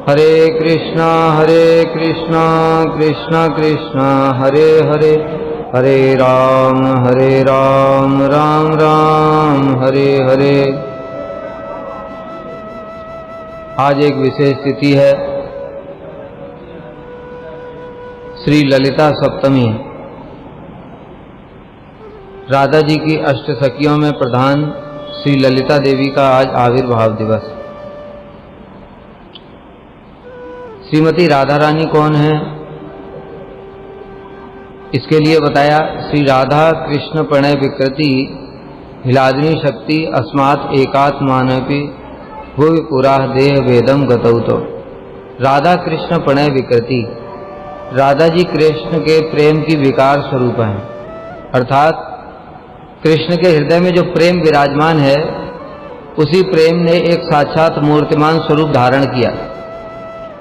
हरे कृष्णा कृष्णा कृष्णा हरे हरे, हरे राम राम राम हरे हरे। आज एक विशेष तिथि है, श्री ललिता सप्तमी। राधा जी की अष्ट सखियों में प्रधान श्री ललिता देवी का आज आविर्भाव दिवस। श्रीमती राधा रानी कौन है, इसके लिए बताया श्री राधा कृष्ण प्रणय विकृति हिलादिनी शक्ति अस्मात् एकात्मानपि भुवि पुरा देह वेदम गतौ। तो राधा कृष्ण प्रणय विकृति, राधा जी कृष्ण के प्रेम की विकार स्वरूप हैं, अर्थात कृष्ण के हृदय में जो प्रेम विराजमान है उसी प्रेम ने एक साक्षात मूर्तिमान स्वरूप धारण किया।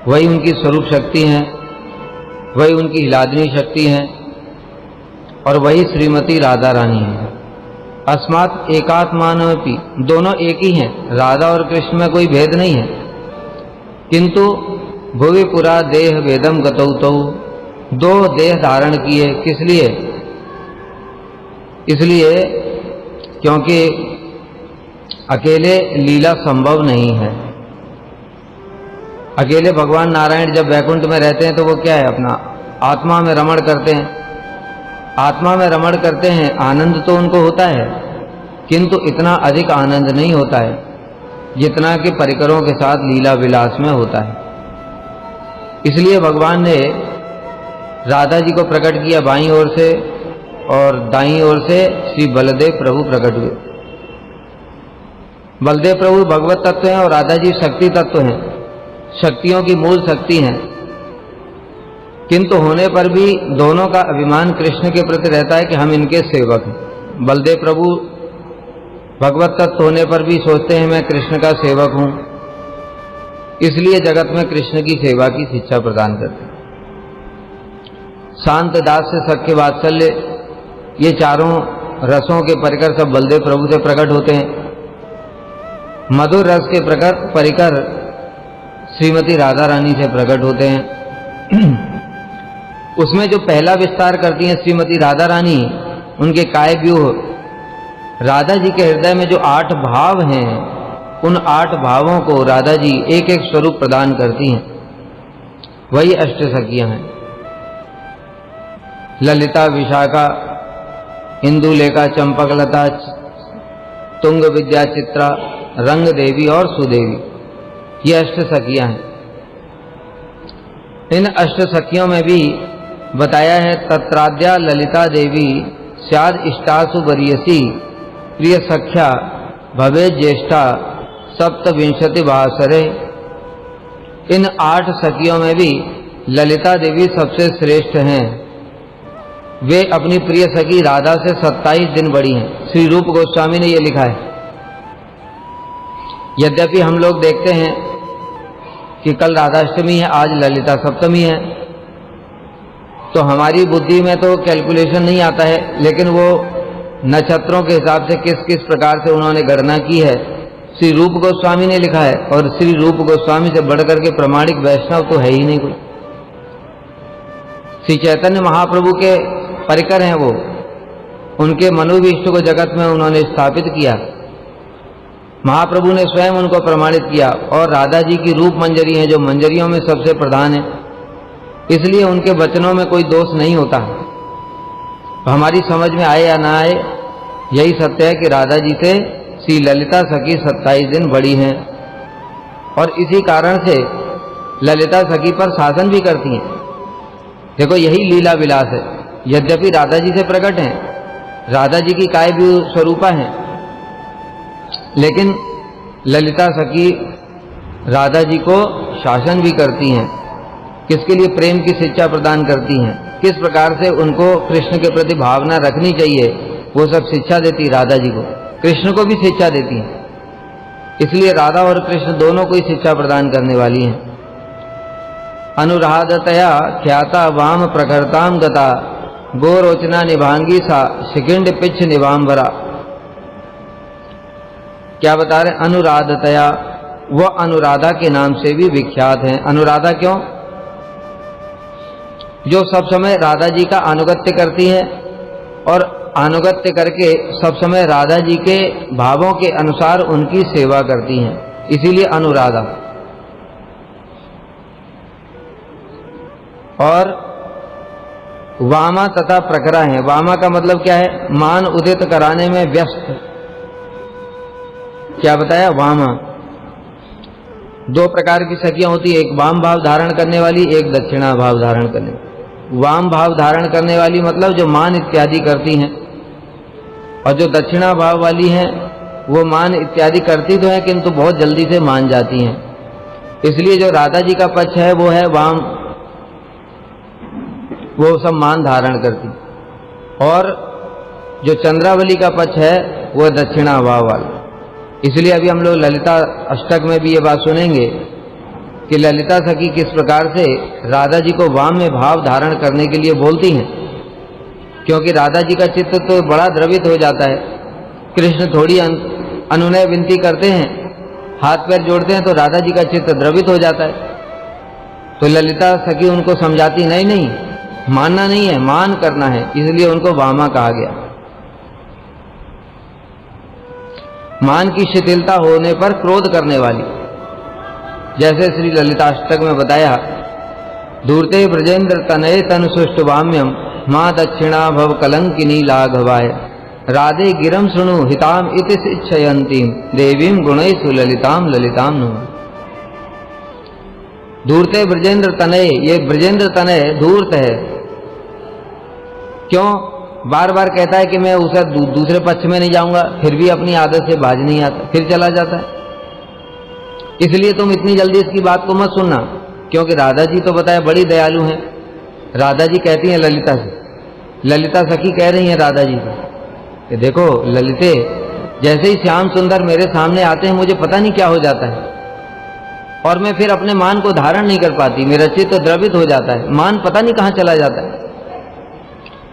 वही उनकी स्वरूप शक्ति हैं, वही उनकी हिलादिनी शक्ति हैं और वही श्रीमती राधा रानी है। अस्मात् एकात्मानपि, दोनों एक ही हैं, राधा और कृष्ण में कोई भेद नहीं है। किंतु भुवि पुरा देह वेदम गतौ, तो दो देह धारण किए, किस लिए? इसलिए क्योंकि अकेले लीला संभव नहीं है। अकेले भगवान नारायण जब वैकुंठ में रहते हैं तो वो क्या है, अपना आत्मा में रमण करते हैं। आत्मा में रमण करते हैं, आनंद तो उनको होता है, किंतु इतना अधिक आनंद नहीं होता है जितना कि परिकरों के साथ लीला विलास में होता है। इसलिए भगवान ने राधा जी को प्रकट किया बाईं ओर से और दाईं ओर से श्री बलदेव प्रभु प्रकट हुए। बलदेव प्रभु भगवत तत्व हैं और राधा जी शक्ति तत्व हैं, शक्तियों की मूल शक्ति हैं। किंतु होने पर भी दोनों का अभिमान कृष्ण के प्रति रहता है कि हम इनके सेवक हैं। बलदेव प्रभु भगवत तत्व होने पर भी सोचते हैं मैं कृष्ण का सेवक हूं, इसलिए जगत में कृष्ण की सेवा की शिक्षा प्रदान करते हैं। शांत दास से सख्य वात्सल्य, ये चारों रसों के परिकर सब बलदेव प्रभु से प्रकट होते हैं। मधुर रस के परिकर श्रीमती राधा रानी से प्रकट होते हैं। उसमें जो पहला विस्तार करती हैं श्रीमती राधा रानी, उनके काय व्यूह, राधा जी के हृदय में जो 8 भाव हैं, उन 8 भावों को राधा जी एक एक स्वरूप प्रदान करती हैं। वही अष्ट सखियां हैं, ललिता, विशाखा, इंदुलेखा, चंपकलता, तुंग विद्या, चित्रा, रंग देवी और सुदेवी, ये अष्ट सखियां हैं। इन अष्ट सखियों में भी बताया है तत्राद्या ललिता देवी स्याद इष्टासु वरीयसी प्रिय सख्या भवे ज्येष्ठा सप्तविंशति वासरे। इन 8 सखियों में भी ललिता देवी सबसे श्रेष्ठ हैं। वे अपनी प्रिय सखी राधा से 27 दिन बड़ी हैं। श्री रूप गोस्वामी ने यह लिखा है। यद्यपि हम लोग देखते हैं कि कल राधाष्टमी है, आज ललिता सप्तमी है, तो हमारी बुद्धि में तो कैलकुलेशन नहीं आता है, लेकिन वो नक्षत्रों के हिसाब से किस किस प्रकार से उन्होंने गणना की है श्री रूप गोस्वामी ने लिखा है। और श्री रूप गोस्वामी से बढ़कर के प्रमाणिक वैष्णव तो है ही नहीं कोई। श्री चैतन्य महाप्रभु के परिकर हैं वो, उनके मनोभीष्ट को जगत में उन्होंने स्थापित किया, महाप्रभु ने स्वयं उनको प्रमाणित किया। और राधा जी की रूप मंजरी है जो मंजरियों में सबसे प्रधान है, इसलिए उनके वचनों में कोई दोष नहीं होता। हमारी समझ में आए या ना आए, यही सत्य है कि राधा जी से श्री ललिता सखी 27 दिन बड़ी हैं और इसी कारण से ललिता सखी पर शासन भी करती हैं। देखो, यही लीला विलास है। यद्यपि राधा जी से प्रकट हैं, राधा जी की काय भी स्वरूपा हैं, लेकिन ललिता सखी राधा जी को शासन भी करती हैं। किसके लिए? प्रेम की शिक्षा प्रदान करती हैं, किस प्रकार से उनको कृष्ण के प्रति भावना रखनी चाहिए, वो सब शिक्षा देती राधा जी को, कृष्ण को भी शिक्षा देती हैं। इसलिए राधा और कृष्ण दोनों को ही शिक्षा प्रदान करने वाली हैं। अनुराधतया ख्याता वाम प्रखरताम गता गोरोचना निभांगी सा शिखिंड पिच्छ निवाम्बरा। क्या बता रहे? अनुराधतया, वह अनुराधा के नाम से भी विख्यात हैं। अनुराधा क्यों? जो सब समय राधा जी का अनुगत्य करती हैं और अनुगत्य करके सब समय राधा जी के भावों के अनुसार उनकी सेवा करती हैं, इसीलिए अनुराधा। और वामा तथा प्रखरा हैं। वामा का मतलब क्या है? मान उदित कराने में व्यस्त। क्या बताया? वामा। दो प्रकार की सखियां होती है, एक वाम भाव धारण करने वाली, एक दक्षिणा भाव धारण करने वाली। वाम भाव धारण करने वाली मतलब जो मान इत्यादि करती हैं, और जो दक्षिणा भाव वाली हैं वो मान इत्यादि करती तो है किंतु बहुत जल्दी से मान जाती हैं। इसलिए जो राधा जी का पक्ष है वो है वाम, वो सब मान धारण करती, और जो चंद्रावली का पक्ष है वो दक्षिणा भाव वाला। इसलिए अभी हम लोग ललिता अष्टक में भी ये बात सुनेंगे कि ललिता सखी किस प्रकार से राधा जी को वाम में भाव धारण करने के लिए बोलती हैं, क्योंकि राधा जी का चित्त तो बड़ा द्रवित हो जाता है। कृष्ण थोड़ी अनुनय विनती करते हैं, हाथ पैर जोड़ते हैं तो राधा जी का चित्त द्रवित हो जाता है। तो ललिता सखी उनको समझाती, नहीं नहीं, मानना नहीं है, मान करना है, इसलिए उनको वामा कहा गया। मान की शिथिलता होने पर क्रोध करने वाली, जैसे श्री ललिताष्टक में बताया, दूरते ब्रजेंद्र तनये तन सुष्टुवाम्यम माँ दक्षिणा भव कलंकिनी लाघवाय राधे गिरम सुनु हिताम इति इच्छयंतीम देवीम गुणैसु ललिताम ललिताम नुम। दूरते ब्रजेंद्र तनय, ये ब्रजेंद्र तनय धूर्त है। क्यों? बार बार कहता है कि मैं उसे दूसरे पक्ष में नहीं जाऊंगा, फिर भी अपनी आदत से बाज नहीं आता, फिर चला जाता है। इसलिए तुम इतनी जल्दी इसकी बात को मत सुनना, क्योंकि राधा जी तो बताया बड़ी दयालु हैं। राधा जी कहती हैं ललिता से, ललिता सखी कह रही हैं राधा जी को कि देखो ललिते, जैसे ही श्याम सुंदर मेरे सामने आते हैं मुझे पता नहीं क्या हो जाता है, और मैं फिर अपने मान को धारण नहीं कर पाती, मेरा चित्त तो द्रवित हो जाता है, मान पता नहीं कहाँ चला जाता है।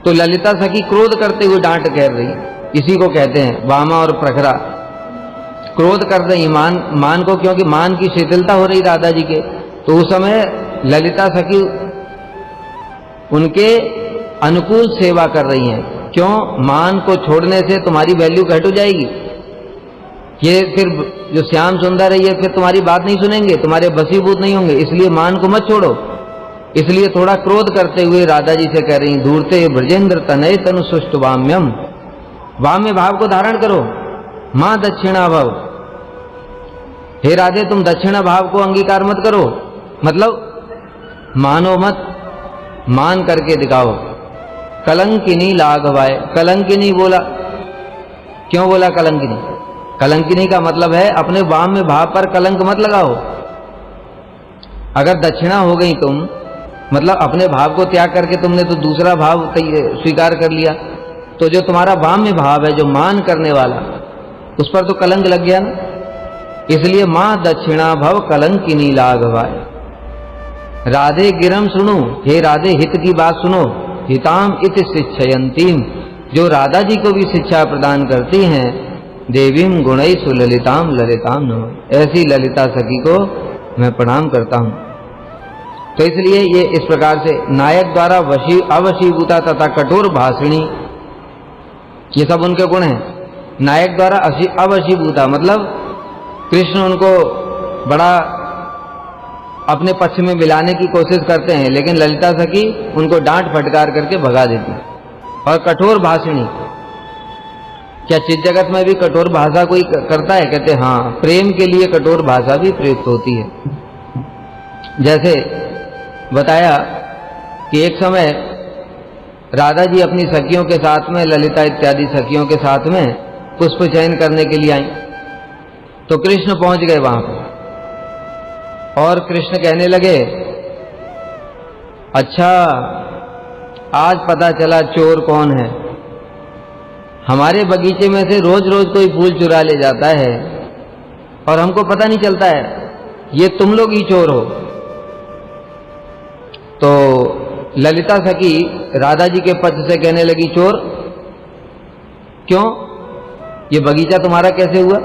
तो ललिता सखी क्रोध करते हुए डांट कह रही, इसी को कहते हैं वामा और प्रखरा। क्रोध कर रही मान को, क्योंकि मान की शिथिलता हो रही राधा जी के। तो उस समय ललिता सखी उनके अनुकूल सेवा कर रही हैं। क्यों? मान को छोड़ने से तुम्हारी वैल्यू घट हो जाएगी, ये फिर जो श्याम सुंदर है ये फिर तुम्हारी बात नहीं सुनेंगे, तुम्हारे बसीभूत नहीं होंगे, इसलिए मान को मत छोड़ो। इसलिए थोड़ा क्रोध करते हुए राधा जी से कह रही, दूरते ब्रजेंद्र तनय तनु सुष्ट वाम्यम, वाम्य भाव को धारण करो, मां दक्षिणा भाव। हे राधे, तुम दक्षिणा भाव को अंगीकार मत करो, मतलब मानो मत, मान करके दिखाओ। कलंकिनी लाघवाय, कलंकिनी बोला, क्यों बोला कलंकिनी? कलंकिनी का मतलब है अपने वाम में भाव पर कलंक मत लगाओ। अगर दक्षिणा हो गई तुम, मतलब अपने भाव को त्याग करके तुमने तो दूसरा भाव स्वीकार कर लिया, तो जो तुम्हारा वाम में भाव है, जो मान करने वाला, उस पर तो कलंक लग गया ना। इसलिए मां दक्षिणा भव कलंकिनी लाघवाय। राधे गिरम सुनो, हे राधे हित की बात सुनो, हिताम इति शिक्षयंतीम, जो राधा जी को भी शिक्षा प्रदान करती हैं, देवीम गुणैसु ललिताम ललिताम नमः, ऐसी ललिता सखी को मैं प्रणाम करता हूं। तो इसलिए ये इस प्रकार से नायक द्वारा अवशीभूता तथा कठोर भाषिणी, ये सब उनके गुण हैं। नायक द्वारा अवशीभूता मतलब कृष्ण उनको बड़ा अपने पक्ष में मिलाने की कोशिश करते हैं, लेकिन ललिता सखी उनको डांट फटकार करके भगा देती। और कठोर भाषिणी, क्या चित जगत में भी कठोर भाषा कोई करता है? कहते हाँ, प्रेम के लिए कठोर भाषा भी प्रयुक्त होती है। जैसे बताया कि एक समय राधा जी अपनी सखियों के साथ में, ललिता इत्यादि सखियों के साथ में पुष्प चयन करने के लिए आई, तो कृष्ण पहुंच गए वहां पर, और कृष्ण कहने लगे, अच्छा आज पता चला चोर कौन है, हमारे बगीचे में से रोज रोज कोई फूल चुरा ले जाता है और हमको पता नहीं चलता है, ये तुम लोग ही चोर हो। तो ललिता सखी राधा जी के पक्ष से कहने लगी, चोर क्यों? ये बगीचा तुम्हारा कैसे हुआ?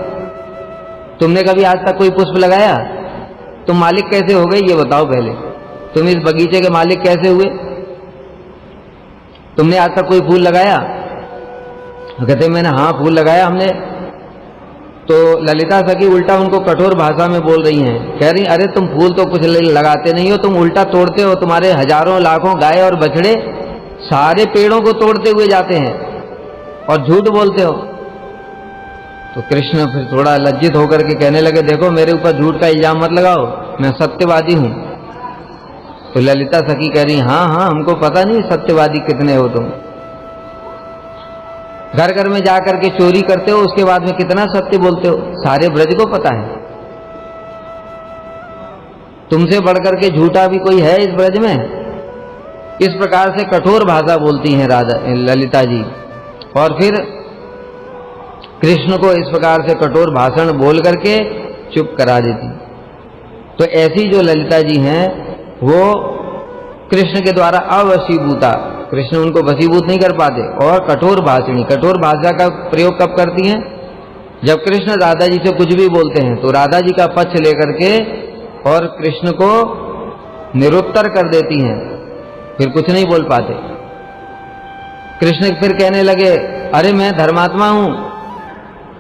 तुमने कभी आज तक कोई पुष्प लगाया? तुम मालिक कैसे हो गए ये बताओ पहले। तुम इस बगीचे के मालिक कैसे हुए? तुमने आज तक कोई फूल लगाया? कहते मैंने हाँ फूल लगाया हमने। तो ललिता सखी उल्टा उनको कठोर भाषा में बोल रही हैं, कह रही अरे तुम फूल तो कुछ लगाते नहीं हो, तुम उल्टा तोड़ते हो। तुम्हारे हजारों लाखों गाय और बछड़े सारे पेड़ों को तोड़ते हुए जाते हैं और झूठ बोलते हो। तो कृष्ण फिर थोड़ा लज्जित होकर के कहने लगे, देखो मेरे ऊपर झूठ का इल्जाम मत लगाओ, मैं सत्यवादी हूं। तो ललिता सखी कह रही हाँ हाँ हमको पता नहीं सत्यवादी कितने हो तुम। घर घर में जाकर के चोरी करते हो, उसके बाद में कितना सत्य बोलते हो, सारे ब्रज को पता है। तुमसे बढ़कर के झूठा भी कोई है इस ब्रज में? इस प्रकार से कठोर भाषा बोलती हैं राधा ललिता जी, और फिर कृष्ण को इस प्रकार से कठोर भाषण बोल करके चुप करा देती। तो ऐसी जो ललिता जी हैं वो कृष्ण के द्वारा अवशीभूता, कृष्ण उनको वशीभूत नहीं कर पाते। और कठोर भाषणी, कठोर भाषा का प्रयोग कब करती हैं? जब कृष्ण राधा जी से कुछ भी बोलते हैं तो राधा जी का पक्ष लेकर के और कृष्ण को निरुत्तर कर देती हैं, फिर कुछ नहीं बोल पाते। कृष्ण फिर कहने लगे अरे मैं धर्मात्मा हूं।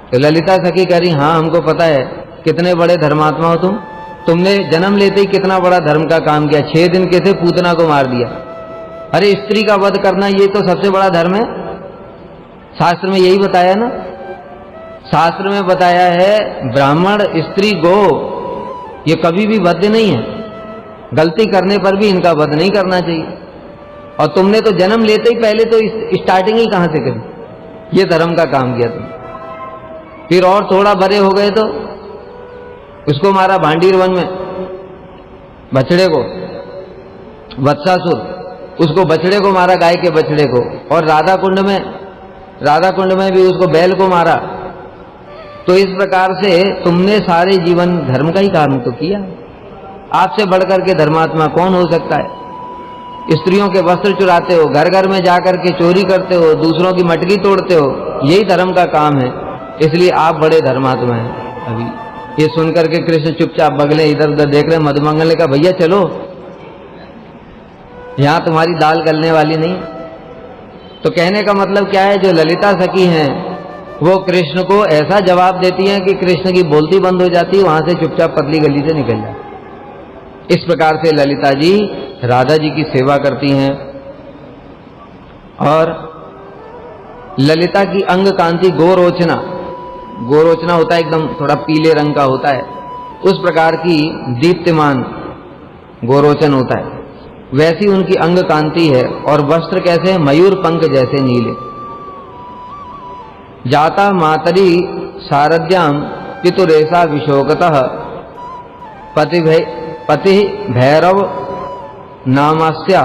तो ललिता सखी कह रही हाँ हमको पता है, कितने बड़े धर्मात्मा हो तुम। तुमने जन्म लेते ही कितना बड़ा धर्म का काम किया, 6 दिन कैसे पूतना को मार दिया। अरे स्त्री का वध करना ये तो सबसे बड़ा धर्म है, शास्त्र में यही बताया ना। शास्त्र में बताया है ब्राह्मण स्त्री गो ये कभी भी वध नहीं है, गलती करने पर भी इनका वध नहीं करना चाहिए। और तुमने तो जन्म लेते ही पहले तो स्टार्टिंग ही कहां से करी, ये धर्म का काम किया तुम। फिर और थोड़ा बड़े हो गए तो उसको मारा भांडीर वन में, बछड़े को, वत्सासुर, उसको बछड़े को मारा, गाय के बछड़े को। और राधा कुंड में भी उसको बैल को मारा। तो इस प्रकार से तुमने सारे जीवन धर्म का ही काम तो किया। आपसे बढ़कर के धर्मात्मा कौन हो सकता है? स्त्रियों के वस्त्र चुराते हो, घर घर में जाकर के चोरी करते हो, दूसरों की मटकी तोड़ते हो, यही धर्म का काम है, इसलिए आप बड़े धर्मात्मा हैं। अभी ये सुनकर के कृष्ण चुपचाप बगले इधर उधर देख रहे। मधुमंगल ने कहा भैया चलो, यहां तुम्हारी दाल गलने वाली नहीं। तो कहने का मतलब क्या है, जो ललिता सखी हैं वो कृष्ण को ऐसा जवाब देती हैं कि कृष्ण की बोलती बंद हो जाती है, वहां से चुपचाप पतली गली से निकल जाती। इस प्रकार से ललिता जी राधा जी की सेवा करती हैं। और ललिता की अंग कांति गोरोचना, गोरोचना होता है एकदम थोड़ा पीले रंग का होता है, उस प्रकार की दीप्तिमान गोरोचन होता है, वैसी उनकी अंग कांति है। और वस्त्र कैसे हैं? मयूर पंख जैसे नीले। जाता मातरी शारद्याम पितुरेशा विशोकतः पति भैरव नामस्य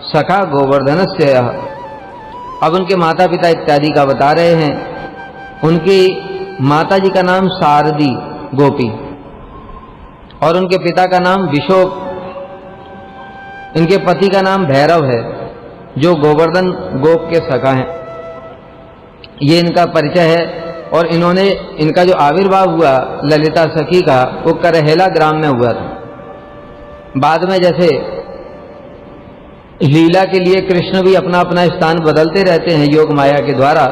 सखा गोवर्धनस्य। अब उनके माता पिता इत्यादि का बता रहे हैं। उनकी माता जी का नाम शारदी गोपी और उनके पिता का नाम विशोक, इनके पति का नाम भैरव है जो गोवर्धन गोप के सखा हैं। ये इनका परिचय है। और इन्होंने, इनका जो आविर्भाव हुआ ललिता सखी का, वो करहेला ग्राम में हुआ था। बाद में जैसे लीला के लिए कृष्ण भी अपना अपना स्थान बदलते रहते हैं योग माया के द्वारा।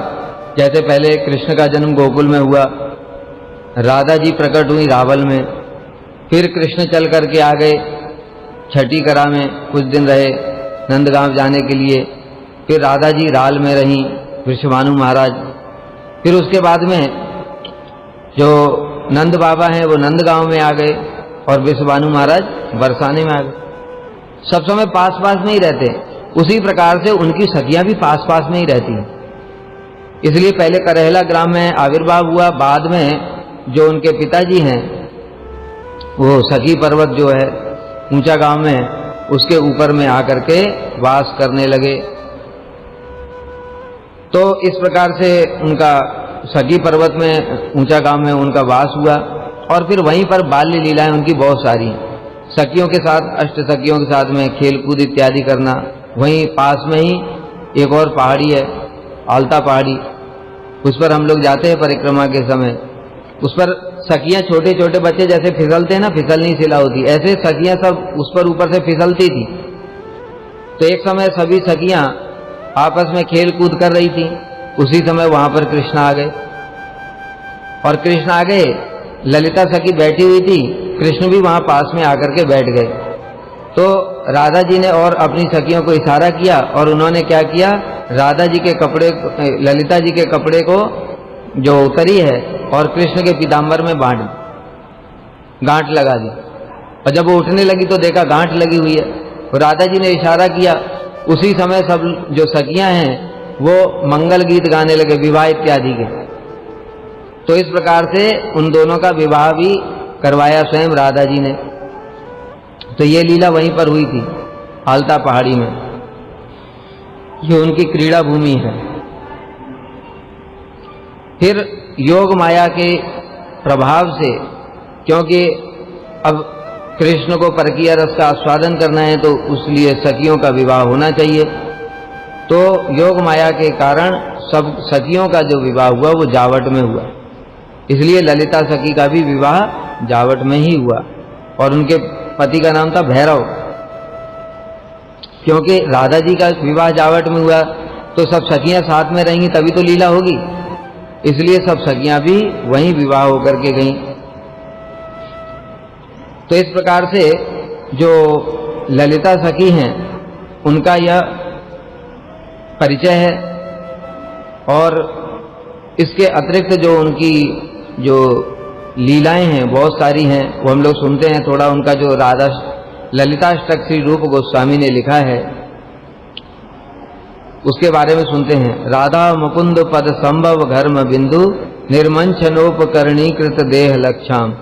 जैसे पहले कृष्ण का जन्म गोकुल में हुआ, राधा जी प्रकट हुई रावल में, फिर कृष्ण चल करके आ गए छठी करा में, कुछ दिन रहे नंदगांव जाने के लिए, फिर राधा जी राल में रहीं, वृषभानु महाराज, फिर उसके बाद में जो नंद बाबा हैं वो नंदगांव में आ गए और वृषभानु महाराज बरसाने में आ गए। सब समय पास पास में ही रहते। उसी प्रकार से उनकी सखियां भी पास पास में ही रहती हैं। इसलिए पहले करहेला ग्राम में आविर्भाव हुआ, बाद में जो उनके पिताजी हैं वो सखी पर्वत जो है ऊंचा गांव में, उसके ऊपर में आकर के वास करने लगे। तो इस प्रकार से उनका सखी पर्वत में ऊंचा गांव में उनका वास हुआ। और फिर वहीं पर बाल्य लीलाएं उनकी बहुत सारी, सखियों के साथ, अष्ट सखियों के साथ में खेल कूद इत्यादि करना। वहीं पास में ही एक और पहाड़ी है आलता पहाड़ी, उस पर हम लोग जाते हैं परिक्रमा के समय। उस पर सखियां, छोटे छोटे बच्चे जैसे फिसलते हैं ना, फिसलनी सिला होती, ऐसे सखियां सब उस पर ऊपर से फिसलती थी। तो एक समय सभी सखियां आपस में खेल कूद कर रही थी। उसी समय वहां पर कृष्ण आ गए, और कृष्ण आ गए, ललिता सखी बैठी हुई थी, कृष्ण भी वहां पास में आकर के बैठ गए। तो राधा जी ने और अपनी सखियों को इशारा किया, और उन्होंने क्या किया, राधा जी के कपड़े, ललिता जी के कपड़े को जो उतरी है और कृष्ण के पीताम्बर में गांठ लगा दी। और जब वो उठने लगी तो देखा गांठ लगी हुई है। तो राधा जी ने इशारा किया, उसी समय सब जो सखियां हैं वो मंगल गीत गाने लगे, विवाह इत्यादि के। तो इस प्रकार से उन दोनों का विवाह भी करवाया स्वयं राधा जी ने। तो ये लीला वहीं पर हुई थी, हालता पहाड़ी में। ये उनकी क्रीड़ा भूमि है। फिर योग माया के प्रभाव से, क्योंकि अब कृष्ण को परकीय रस का आस्वादन करना है तो उसलिए सखियों का विवाह होना चाहिए। तो योग माया के कारण सब सखियों का जो विवाह हुआ वो जावट में हुआ, इसलिए ललिता सखी का भी विवाह जावट में ही हुआ। और उनके पति का नाम था भैरव। क्योंकि राधा जी का विवाह जावट में हुआ तो सब सखियां साथ में रहेंगी तभी तो लीला होगी, इसलिए सब सखियां भी वहीं विवाह होकर के गईं। तो इस प्रकार से जो ललिता सखी हैं उनका यह परिचय है। और इसके अतिरिक्त जो उनकी जो लीलाएं हैं बहुत सारी हैं, वो हम लोग सुनते हैं। थोड़ा उनका जो राधा ललिताष्टक श्री रूप गोस्वामी ने लिखा है उसके बारे में सुनते हैं। राधा मुकुंद पद संभव घर्म बिंदु निर्मंचनोपकरणीकृत देह लक्षाम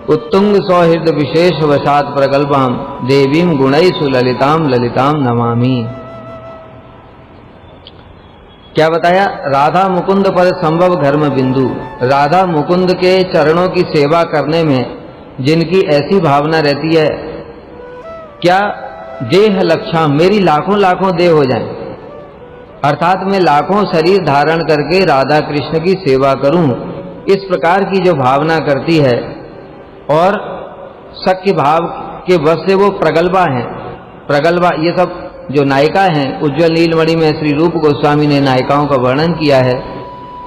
उत्तुंग सौहृद विशेष वशात प्रगल्भाम देवीम गुणैसु ललिताम ललिताम नमामि। क्या बताया, राधा मुकुंद पद संभव घर्म बिंदु, राधा मुकुंद के चरणों की सेवा करने में जिनकी ऐसी भावना रहती है, क्या देह लक्षा, मेरी लाखों लाखों देह हो जाएं, अर्थात मैं लाखों शरीर धारण करके राधा कृष्ण की सेवा करूं, इस प्रकार की जो भावना करती है और सख्य भाव के वश से वो प्रगल्भा हैं। प्रगल्भा ये सब जो नायिका हैं, उज्ज्वल नीलमणि में श्री रूप गोस्वामी ने नायिकाओं का वर्णन किया है,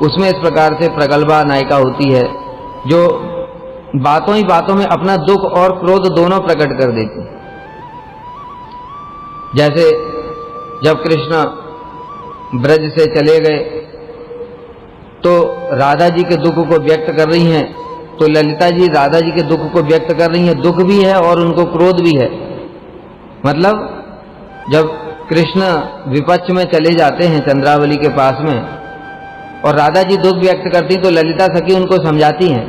उसमें इस प्रकार से प्रगल्भा नायिका होती है जो बातों ही बातों में अपना दुख और क्रोध दोनों प्रकट कर देती। जैसे जब कृष्ण ब्रज से चले गए तो राधा जी के दुख को व्यक्त कर रही हैं, तो ललिता जी राधा जी के दुख को व्यक्त कर रही हैं। दुख भी है और उनको क्रोध भी है। मतलब जब कृष्ण विपक्ष में चले जाते हैं चंद्रावली के पास में और राधा जी दुख व्यक्त करती तो ललिता सखी उनको समझाती हैं।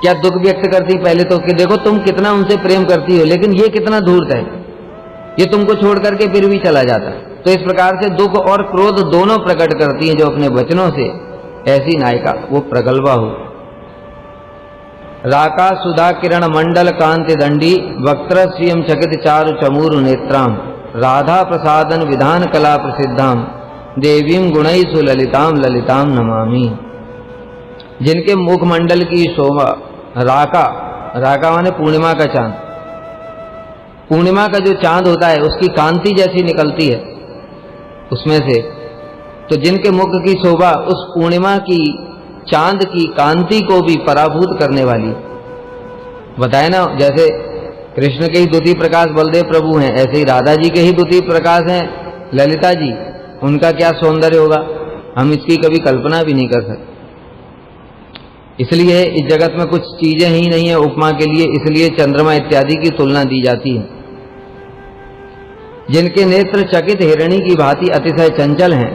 क्या दुख व्यक्त करती पहले तो कि देखो तुम कितना उनसे प्रेम करती हो, लेकिन ये कितना धूर्त है, ये तुमको छोड़ करके फिर भी चला जाता। तो इस प्रकार से दुख और क्रोध दोनों प्रकट करती हैं जो अपने वचनों से। ऐसी नायिका वो प्रगल्भा हो। राका सुधा किरण मंडल कांति दंडी वक्त्र श्रियम चकित चारु चमूरु नेत्राम राधा प्रसादन विधान कला प्रसिद्धाम देवीम गुणैसु ललिताम ललिताम नमामि। जिनके मुखमंडल की शोभा, राका, राका माने पूर्णिमा का चांद, पूर्णिमा का जो चांद होता है उसकी कांति जैसी निकलती है उसमें से, तो जिनके मुख की शोभा उस पूर्णिमा की चांद की कांति को भी पराभूत करने वाली। बताए ना, जैसे कृष्ण के ही द्वितीय प्रकाश बलदेव प्रभु हैं, ऐसे ही राधा जी के ही द्वितीय प्रकाश हैं ललिता जी। उनका क्या सौंदर्य होगा, हम इसकी कभी कल्पना भी नहीं कर सकते। इसलिए इस जगत में कुछ चीजें ही नहीं है उपमा के लिए, इसलिए चंद्रमा इत्यादि की तुलना दी जाती है। जिनके नेत्र चकित हिरणी की भांति अतिशय चंचल हैं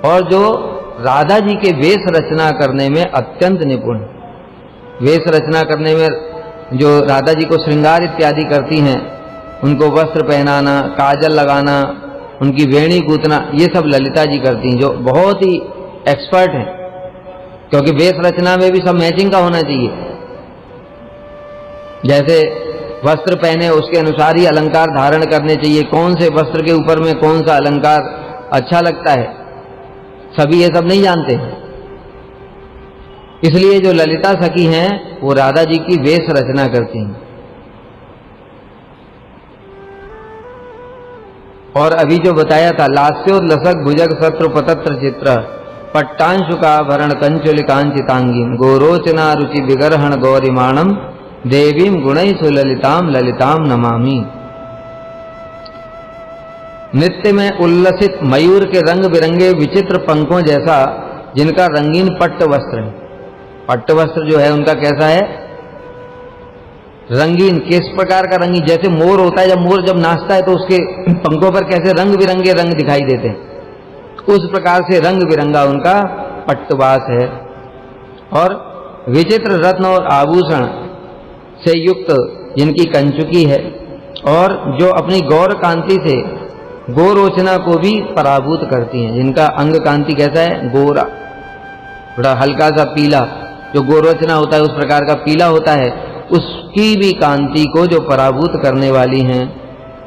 और जो राधा जी के वेश रचना करने में अत्यंत निपुण। वेश रचना करने में जो राधा जी को श्रृंगार इत्यादि करती हैं, उनको वस्त्र पहनाना, काजल लगाना, उनकी वेणी गूंथना, ये सब ललिता जी करती हैं, जो बहुत ही एक्सपर्ट हैं। क्योंकि वेश रचना में भी सब मैचिंग का होना चाहिए। जैसे वस्त्र पहने उसके अनुसार ही अलंकार धारण करने चाहिए, कौन से वस्त्र के ऊपर में कौन सा अलंकार अच्छा लगता है, सभी ये सब नहीं जानते हैं। इसलिए जो ललिता सखी हैं वो राधा जी की वेश रचना करती हैं। और अभी जो बताया था, लास्योल्लसक भुजग शत्रु पतत्र चित्र पट्टांशुकाभरण कंचुलिकांचितांगी गोरोचना रुचि विगर्हण गौरिमाणम देवीम गुणै सुललिताम ललिताम नमामि। नृत्य में उल्लसित मयूर के रंग बिरंगे विचित्र पंखों जैसा जिनका रंगीन पट्ट वस्त्र है। पट्ट वस्त्र जो है उनका कैसा है? रंगीन। किस प्रकार का रंगीन? जैसे मोर होता है, जब मोर जब नाचता है तो उसके पंखों पर कैसे रंग बिरंगे रंग दिखाई देते हैं, उस प्रकार से रंग बिरंगा उनका पट्टवास है। और विचित्र रत्न और आभूषण से युक्त जिनकी कंचुकी है, और जो अपनी गौर कांति से गोरोचना को भी पराभूत करती हैं, जिनका अंग कांति कैसा है? गोरा, थोड़ा हल्का सा पीला, जो गोरोचना होता है उस प्रकार का पीला होता है, उसकी भी कांति को जो पराभूत करने वाली हैं,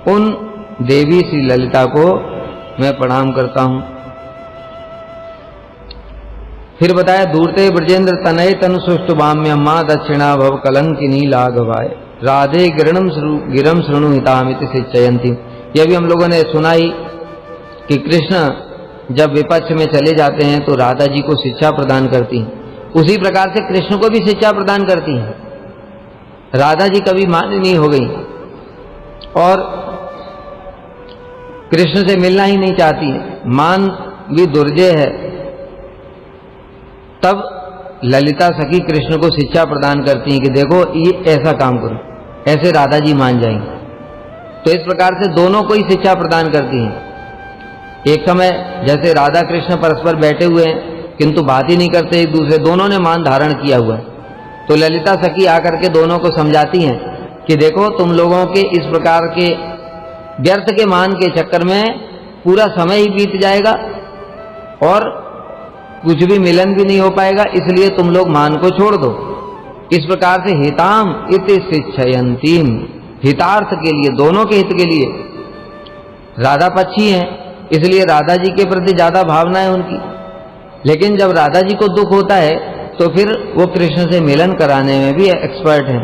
उन देवी श्री ललिता को मैं प्रणाम करता हूं। फिर बताया, दूरते ब्रजेंद्र तनय तनु सुष्टुवाम्य मां दक्षिणा भव कलंकिनी लाघवाय राधे गिरम शृणु हितामिति सिच्चयंती। यह भी हम लोगों ने सुना ही कि कृष्ण जब विपक्ष में चले जाते हैं तो राधा जी को शिक्षा प्रदान करती हैं, उसी प्रकार से कृष्ण को भी शिक्षा प्रदान करती हैं। राधा जी कभी माननीय हो गई और कृष्ण से मिलना ही नहीं चाहती है, मान भी दुर्जय है। तब ललिता सखी कृष्ण को शिक्षा प्रदान करती हैं कि देखो ये ऐसा काम करो, ऐसे राधा जी मान जाएंगे। तो इस प्रकार से दोनों को ही शिक्षा प्रदान करती हैं। एक समय जैसे राधा कृष्ण परस्पर बैठे हुए हैं किंतु बात ही नहीं करते एक दूसरे, दोनों ने मान धारण किया हुआ है, तो ललिता सखी आकर के दोनों को समझाती हैं कि देखो तुम लोगों के इस प्रकार के व्यर्थ के मान के चक्कर में पूरा समय ही बीत जाएगा और कुछ भी मिलन भी नहीं हो पाएगा, इसलिए तुम लोग मान को छोड़ दो। इस प्रकार से हिताम इति शिक्षयंतीम, हितार्थ के लिए, दोनों के हित के लिए। राधा पक्षी हैं इसलिए राधा जी के प्रति ज्यादा भावना है उनकी, लेकिन जब राधा जी को दुख होता है तो फिर वो कृष्ण से मिलन कराने में भी एक्सपर्ट हैं,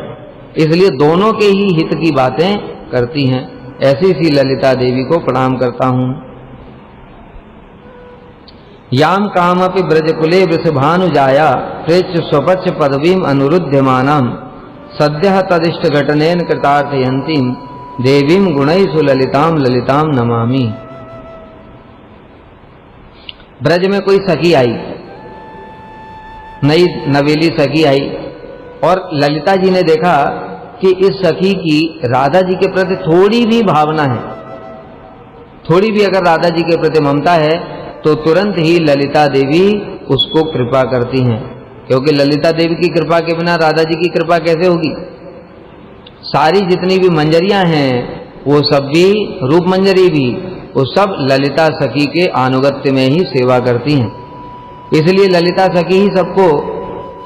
इसलिए दोनों के ही हित की बातें करती हैं। ऐसी सी ललिता देवी को प्रणाम करता हूं। याम कामपि ब्रजकुले वृषभानुजाया प्रेक्ष स्वपक्ष पदवीम अनुरुध्यमानम सद्यः तदिष्ट घटनेन कृतार्थयंतीम देवीम गुणै सुललिताम ललिताम नमामि। ब्रज में कोई सखी आई, नई नवेली सखी आई, और ललिता जी ने देखा कि इस सखी की राधा जी के प्रति थोड़ी भी भावना है, थोड़ी भी अगर राधा जी के प्रति ममता है तो तुरंत ही ललिता देवी उसको कृपा करती हैं, क्योंकि ललिता देवी की कृपा के बिना राधा जी की कृपा कैसे होगी। सारी जितनी भी मंजरियां हैं वो सब भी, रूप मंजरी भी, वो सब ललिता सखी के अनुगत्य में ही सेवा करती हैं। इसलिए ललिता सखी ही सबको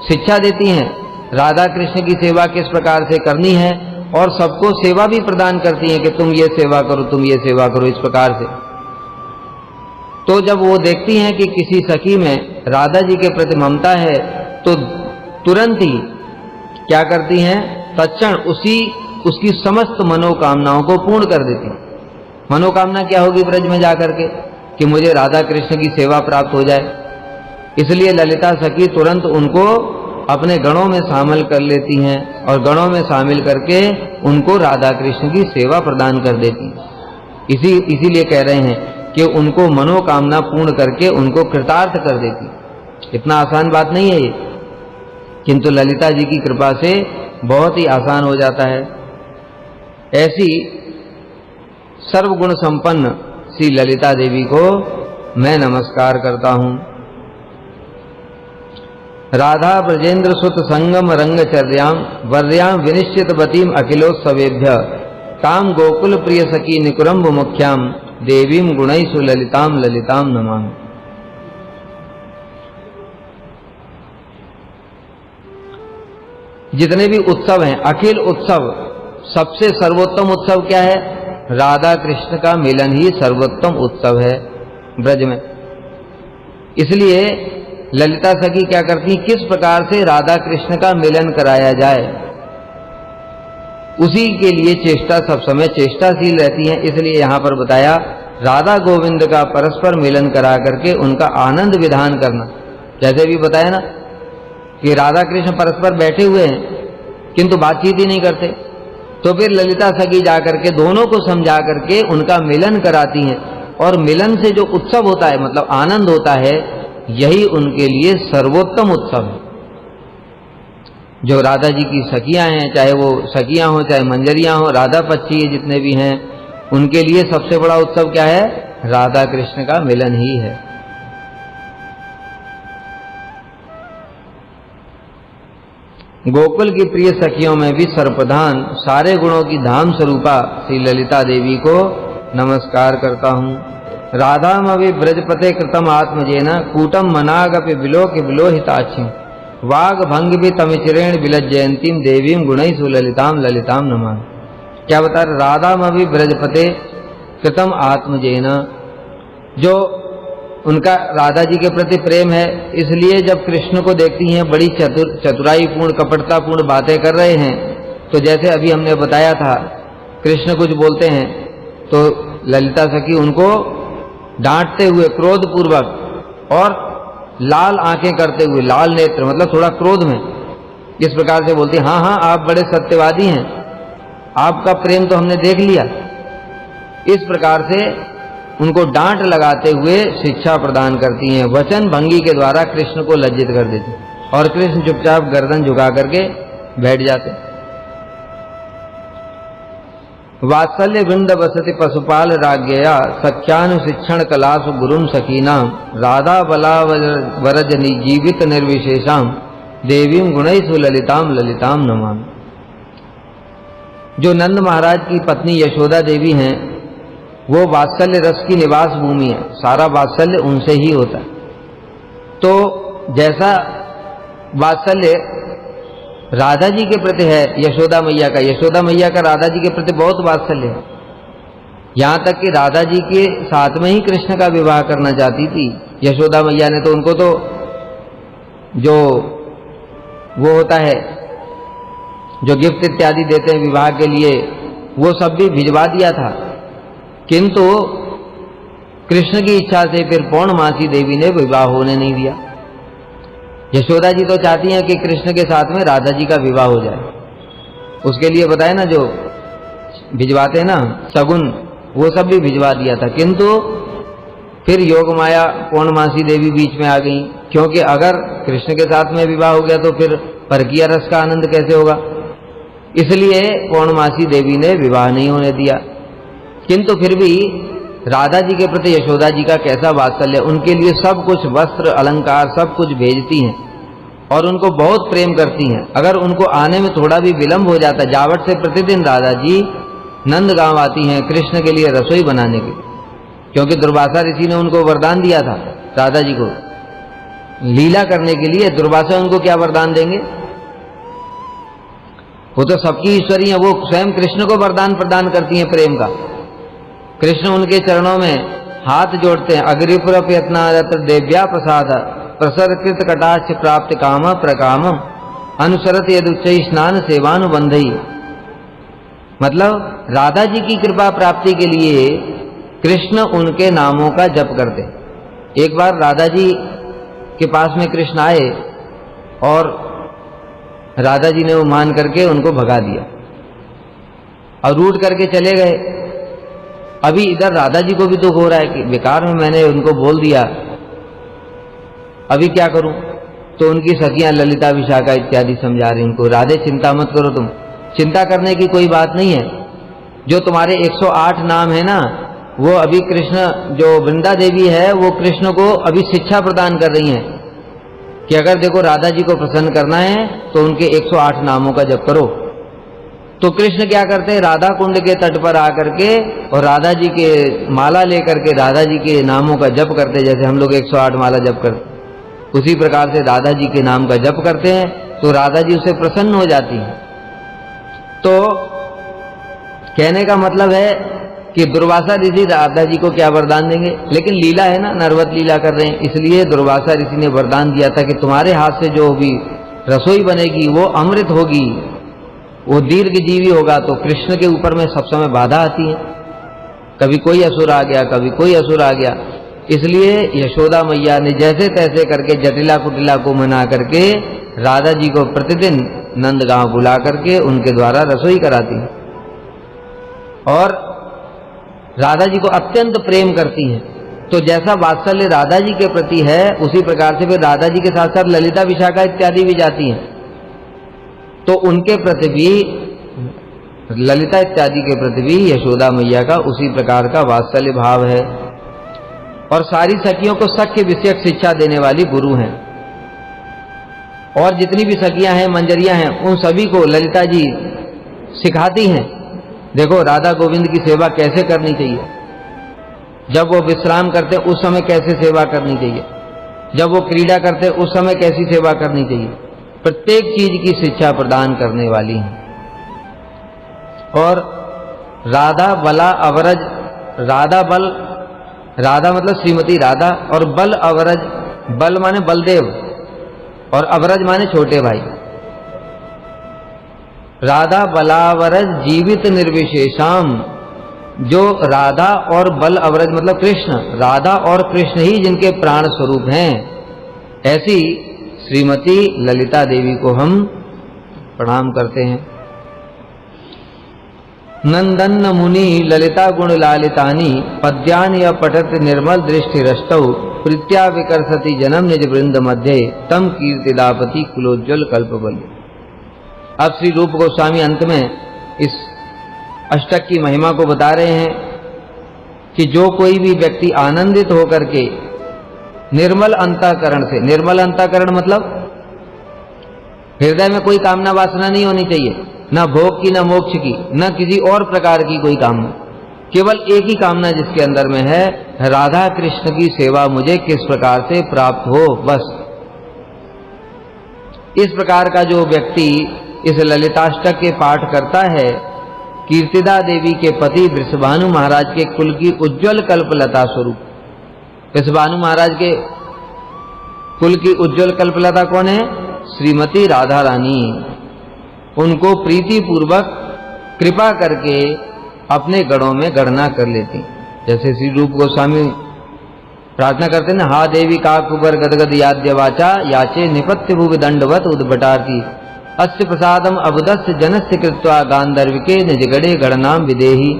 शिक्षा देती हैं राधा कृष्ण की सेवा किस प्रकार से करनी है, और सबको सेवा भी प्रदान करती हैं कि तुम ये सेवा करो, तुम ये सेवा करो, इस प्रकार से। तो जब वो देखती हैं कि किसी सखी में राधा जी के प्रति ममता है तो तुरंत ही क्या करती हैं, तत्क्षण उसकी समस्त मनोकामनाओं को पूर्ण कर देती हैं। मनोकामना क्या होगी ब्रज में जाकर के, कि मुझे राधा कृष्ण की सेवा प्राप्त हो जाए। इसलिए ललिता सखी तुरंत उनको अपने गणों में शामिल कर लेती हैं और गणों में शामिल करके उनको राधा कृष्ण की सेवा प्रदान कर देती हैं। इसीलिए कह रहे हैं कि उनको मनोकामना पूर्ण करके उनको कृतार्थ कर देती। इतना आसान बात नहीं है ये, किंतु ललिता जी की कृपा से बहुत ही आसान हो जाता है। ऐसी सर्वगुण संपन्न श्री ललिता देवी को मैं नमस्कार करता हूं। राधा ब्रजेंद्र सुत संगम रंगचर्याम वर्याम विनिश्चित बतीम अखिलोत्सवेभ्य काम गोकुल प्रिय सखी निकुरम्भ मुख्याम देवीम गुणैषु ललिताम ललिताम नमामि। जितने भी उत्सव हैं, अखिल उत्सव, सबसे सर्वोत्तम उत्सव क्या है? राधा कृष्ण का मिलन ही सर्वोत्तम उत्सव है ब्रज में। इसलिए ललिता सखी क्या करती, किस प्रकार से राधा कृष्ण का मिलन कराया जाए, उसी के लिए चेष्टा, सब समय चेष्टाशील रहती हैं। इसलिए यहां पर बताया राधा गोविंद का परस्पर मिलन करा करके उनका आनंद विधान करना। जैसे भी बताया ना कि राधा कृष्ण परस्पर बैठे हुए हैं किंतु बातचीत ही नहीं करते, तो फिर ललिता सखी जाकर के दोनों को समझा करके उनका मिलन कराती हैं। और मिलन से जो उत्सव होता है, मतलब आनंद होता है, यही उनके लिए सर्वोत्तम उत्सव है। जो राधा जी की सखियां हैं, चाहे वो सखियां हो चाहे मंजरियां हो, राधा पक्षी जितने भी हैं, उनके लिए सबसे बड़ा उत्सव क्या है, राधा कृष्ण का मिलन ही है। गोकुल की प्रिय सखियों में भी सर्वप्रधान सारे गुणों की धाम स्वरूपा श्री ललिता देवी को नमस्कार करता हूँ। राधामवि ब्रजपते कृतम आत्मजेन कूटम मनागपि विलोक विलोहिताक्षी वाग भंग भी तमिचरेण विलज्जयंतीम देवीम गुणई सुललिताम ललिताम नमः। क्या बता रहे, राधामवि ब्रजपते कृतम आत्मजेन, जो उनका राधा जी के प्रति प्रेम है, इसलिए जब कृष्ण को देखती हैं बड़ी चतुराई पूर्ण कपटता पूर्ण बातें कर रहे हैं, तो जैसे अभी हमने बताया था कृष्ण कुछ बोलते हैं तो ललिता सखी उनको डांटते हुए क्रोध पूर्वक और लाल आंखें करते हुए, लाल नेत्र मतलब थोड़ा क्रोध में, इस प्रकार से बोलती, हाँ हाँ आप बड़े सत्यवादी हैं, आपका प्रेम तो हमने देख लिया। इस प्रकार से उनको डांट लगाते हुए शिक्षा प्रदान करती हैं, वचन भंगी के द्वारा कृष्ण को लज्जित कर देती, और कृष्ण चुपचाप गर्दन झुका करके बैठ जाते। वात्सल्य वृंद वसति पशुपाल राज्ञया सख्यानुशिक्षण कलासु गुरुम सखीनाम राधा बला वरज जीवित निर्विशेषाम देवीम गुणैसु ललिताम ललिताम नमामि। जो नंद महाराज की पत्नी यशोदा देवी हैं, वो वात्सल्य रस की निवास भूमि है, सारा वात्सल्य उनसे ही होता है। तो जैसा वात्सल्य राधा जी के प्रति है यशोदा मैया का, यशोदा मैया का राधा जी के प्रति बहुत वात्सल्य है, यहां तक कि राधा जी के साथ में ही कृष्ण का विवाह करना चाहती थी यशोदा मैया ने। तो उनको तो जो वो होता है जो गिफ्ट इत्यादि देते हैं विवाह के लिए, वो सब भी भिजवा दिया था, किंतु कृष्ण की इच्छा से फिर पौर्णमासी देवी ने विवाह होने नहीं दिया। यशोदा जी तो चाहती हैं कि कृष्ण के साथ में राधा जी का विवाह हो जाए, उसके लिए बताए ना जो भिजवाते हैं ना सगुन, वो सब भी भिजवा दिया था, किंतु फिर योग माया पौर्णमासी देवी बीच में आ गई, क्योंकि अगर कृष्ण के साथ में विवाह हो गया तो फिर परकीय रस का आनंद कैसे होगा, इसलिए पौर्णमासी देवी ने विवाह नहीं होने दिया। किंतु फिर भी राधा जी के प्रति यशोदा जी का कैसा वात्सल्य, उनके लिए सब कुछ वस्त्र अलंकार सब कुछ भेजती हैं और उनको बहुत प्रेम करती हैं। अगर उनको आने में थोड़ा भी विलंब हो जाता, जावट से प्रतिदिन राधा जी नंदगांव आती हैं कृष्ण के लिए रसोई बनाने के, क्योंकि दुर्वासा ऋषि ने उनको वरदान दिया था राधा जी को लीला करने के लिए। दुर्वासा उनको क्या वरदान देंगे, वो तो सबकी ईश्वरी है, वो स्वयं कृष्ण को वरदान प्रदान करती हैं प्रेम का। कृष्ण उनके चरणों में हाथ जोड़ते हैं, अग्रिपुर प्रयत्नारत देव्या प्रसाद प्रसरकृत कटाक्ष प्राप्त काम प्रकाम अनुसरत यदुच्च स्नान सेवानुबंधई। मतलब राधा जी की कृपा प्राप्ति के लिए कृष्ण उनके नामों का जप करते। एक बार राधा जी के पास में कृष्ण आए और राधा जी ने वो मान करके उनको भगा दिया और रूठ करके चले गए। अभी इधर राधा जी को भी दुख हो रहा है कि बेकार में मैंने उनको बोल दिया, अभी क्या करूं। तो उनकी सखियां ललिता विशाखा इत्यादि समझा रही उनको, राधे चिंता मत करो, तुम चिंता करने की कोई बात नहीं है, जो तुम्हारे 108 नाम है ना, वो अभी कृष्ण जो वृंदा देवी है वो कृष्ण को अभी शिक्षा प्रदान कर रही हैं कि अगर देखो राधा जी को प्रसन्न करना है तो उनके 108 नामों का जप करो। तो कृष्ण क्या करते हैं, राधा कुंड के तट पर आकर के और राधा जी के माला लेकर के राधा जी के नामों का जप करते, जैसे हम लोग 108 माला जप करते, उसी प्रकार से राधा जी के नाम का जप करते हैं तो राधा जी उससे प्रसन्न हो जाती हैं। तो कहने का मतलब है कि दुर्वासा ऋषि राधा जी को क्या वरदान देंगे, लेकिन लीला है ना, नरवत लीला कर रहे हैं, इसलिए दुर्वासा ऋषि ने वरदान दिया था कि तुम्हारे हाथ से जो भी रसोई बनेगी वो अमृत होगी, वो दीर्घ जीवी होगा। तो कृष्ण के ऊपर में सब समय बाधा आती है, कभी कोई असुर आ गया, कभी कोई असुर आ गया। इसलिए यशोदा मैया ने जैसे तैसे करके जटिला कुटिला को मना करके राधा जी को प्रतिदिन नंदगांव बुला करके उनके द्वारा रसोई कराती हैं और राधा जी को अत्यंत प्रेम करती हैं। तो जैसा वात्सल्य राधा जी के प्रति है उसी प्रकार से फिर राधा जी के साथ साथ ललिता विशाखा इत्यादि भी जाती हैं, तो उनके प्रति भी, ललिता इत्यादि के प्रति भी यशोदा मैया का उसी प्रकार का वात्सल्य भाव है। और सारी सखियों को सख्य विषयक शिक्षा देने वाली गुरु हैं, और जितनी भी सखियां हैं, मंजरियां हैं, उन सभी को ललिता जी सिखाती हैं। देखो राधा गोविंद की सेवा कैसे करनी चाहिए, जब वो विश्राम करते उस समय कैसे सेवा करनी चाहिए, जब वो क्रीड़ा करते उस समय कैसी सेवा करनी चाहिए, प्रत्येक चीज की शिक्षा प्रदान करने वाली हैं। और राधा बला अवरज, राधा बल, राधा मतलब श्रीमती राधा, और बल अवरज, बल माने बलदेव और अवरज माने छोटे भाई। राधा बलावरज जीवित निर्विशेषाम, जो राधा और बल अवरज मतलब कृष्ण, राधा और कृष्ण ही जिनके प्राण स्वरूप हैं, ऐसी श्रीमती ललिता देवी को हम प्रणाम करते हैं। नंदन मुनि ललिता गुण लालितानी पद्यानि अपठत निर्मल दृष्टि रष्टौ प्रीत्या विकर्षति जन्म निज वृंद मध्य तम कीर्तिदापति कुलोज्ज्वल कल्पबल। अब श्री रूप गोस्वामी अंत में इस अष्टक की महिमा को बता रहे हैं कि जो कोई भी व्यक्ति आनंदित होकर के निर्मल अंतःकरण से, निर्मल अंतःकरण मतलब हृदय में कोई कामना वासना नहीं होनी चाहिए, न भोग की, न मोक्ष की, न किसी और प्रकार की कोई कामना, केवल एक ही कामना जिसके अंदर में है, राधा कृष्ण की सेवा मुझे किस प्रकार से प्राप्त हो, बस। इस प्रकार का जो व्यक्ति इस ललिताष्टक के पाठ करता है, कीर्तिदा देवी के पति वृषभानु महाराज के कुल की उज्ज्वल कल्पलता स्वरूप, वृषभानु महाराज के कुल की उज्ज्वल कल्पलता कौन है? श्रीमती राधा रानी। उनको प्रीति पूर्वक कृपा करके अपने गणों में गणना कर लेती। जैसे श्री रूप गोस्वामी प्रार्थना करते ना, हा देवी का कुबर गदगद याद्य वाचा याचे निपत्य भूवि दंडवत उद्भटार्थी अस्य प्रसादम अबुदस्य जनस्य कृत्वा गांधर्विके निजगड़े गणनाम विदेही।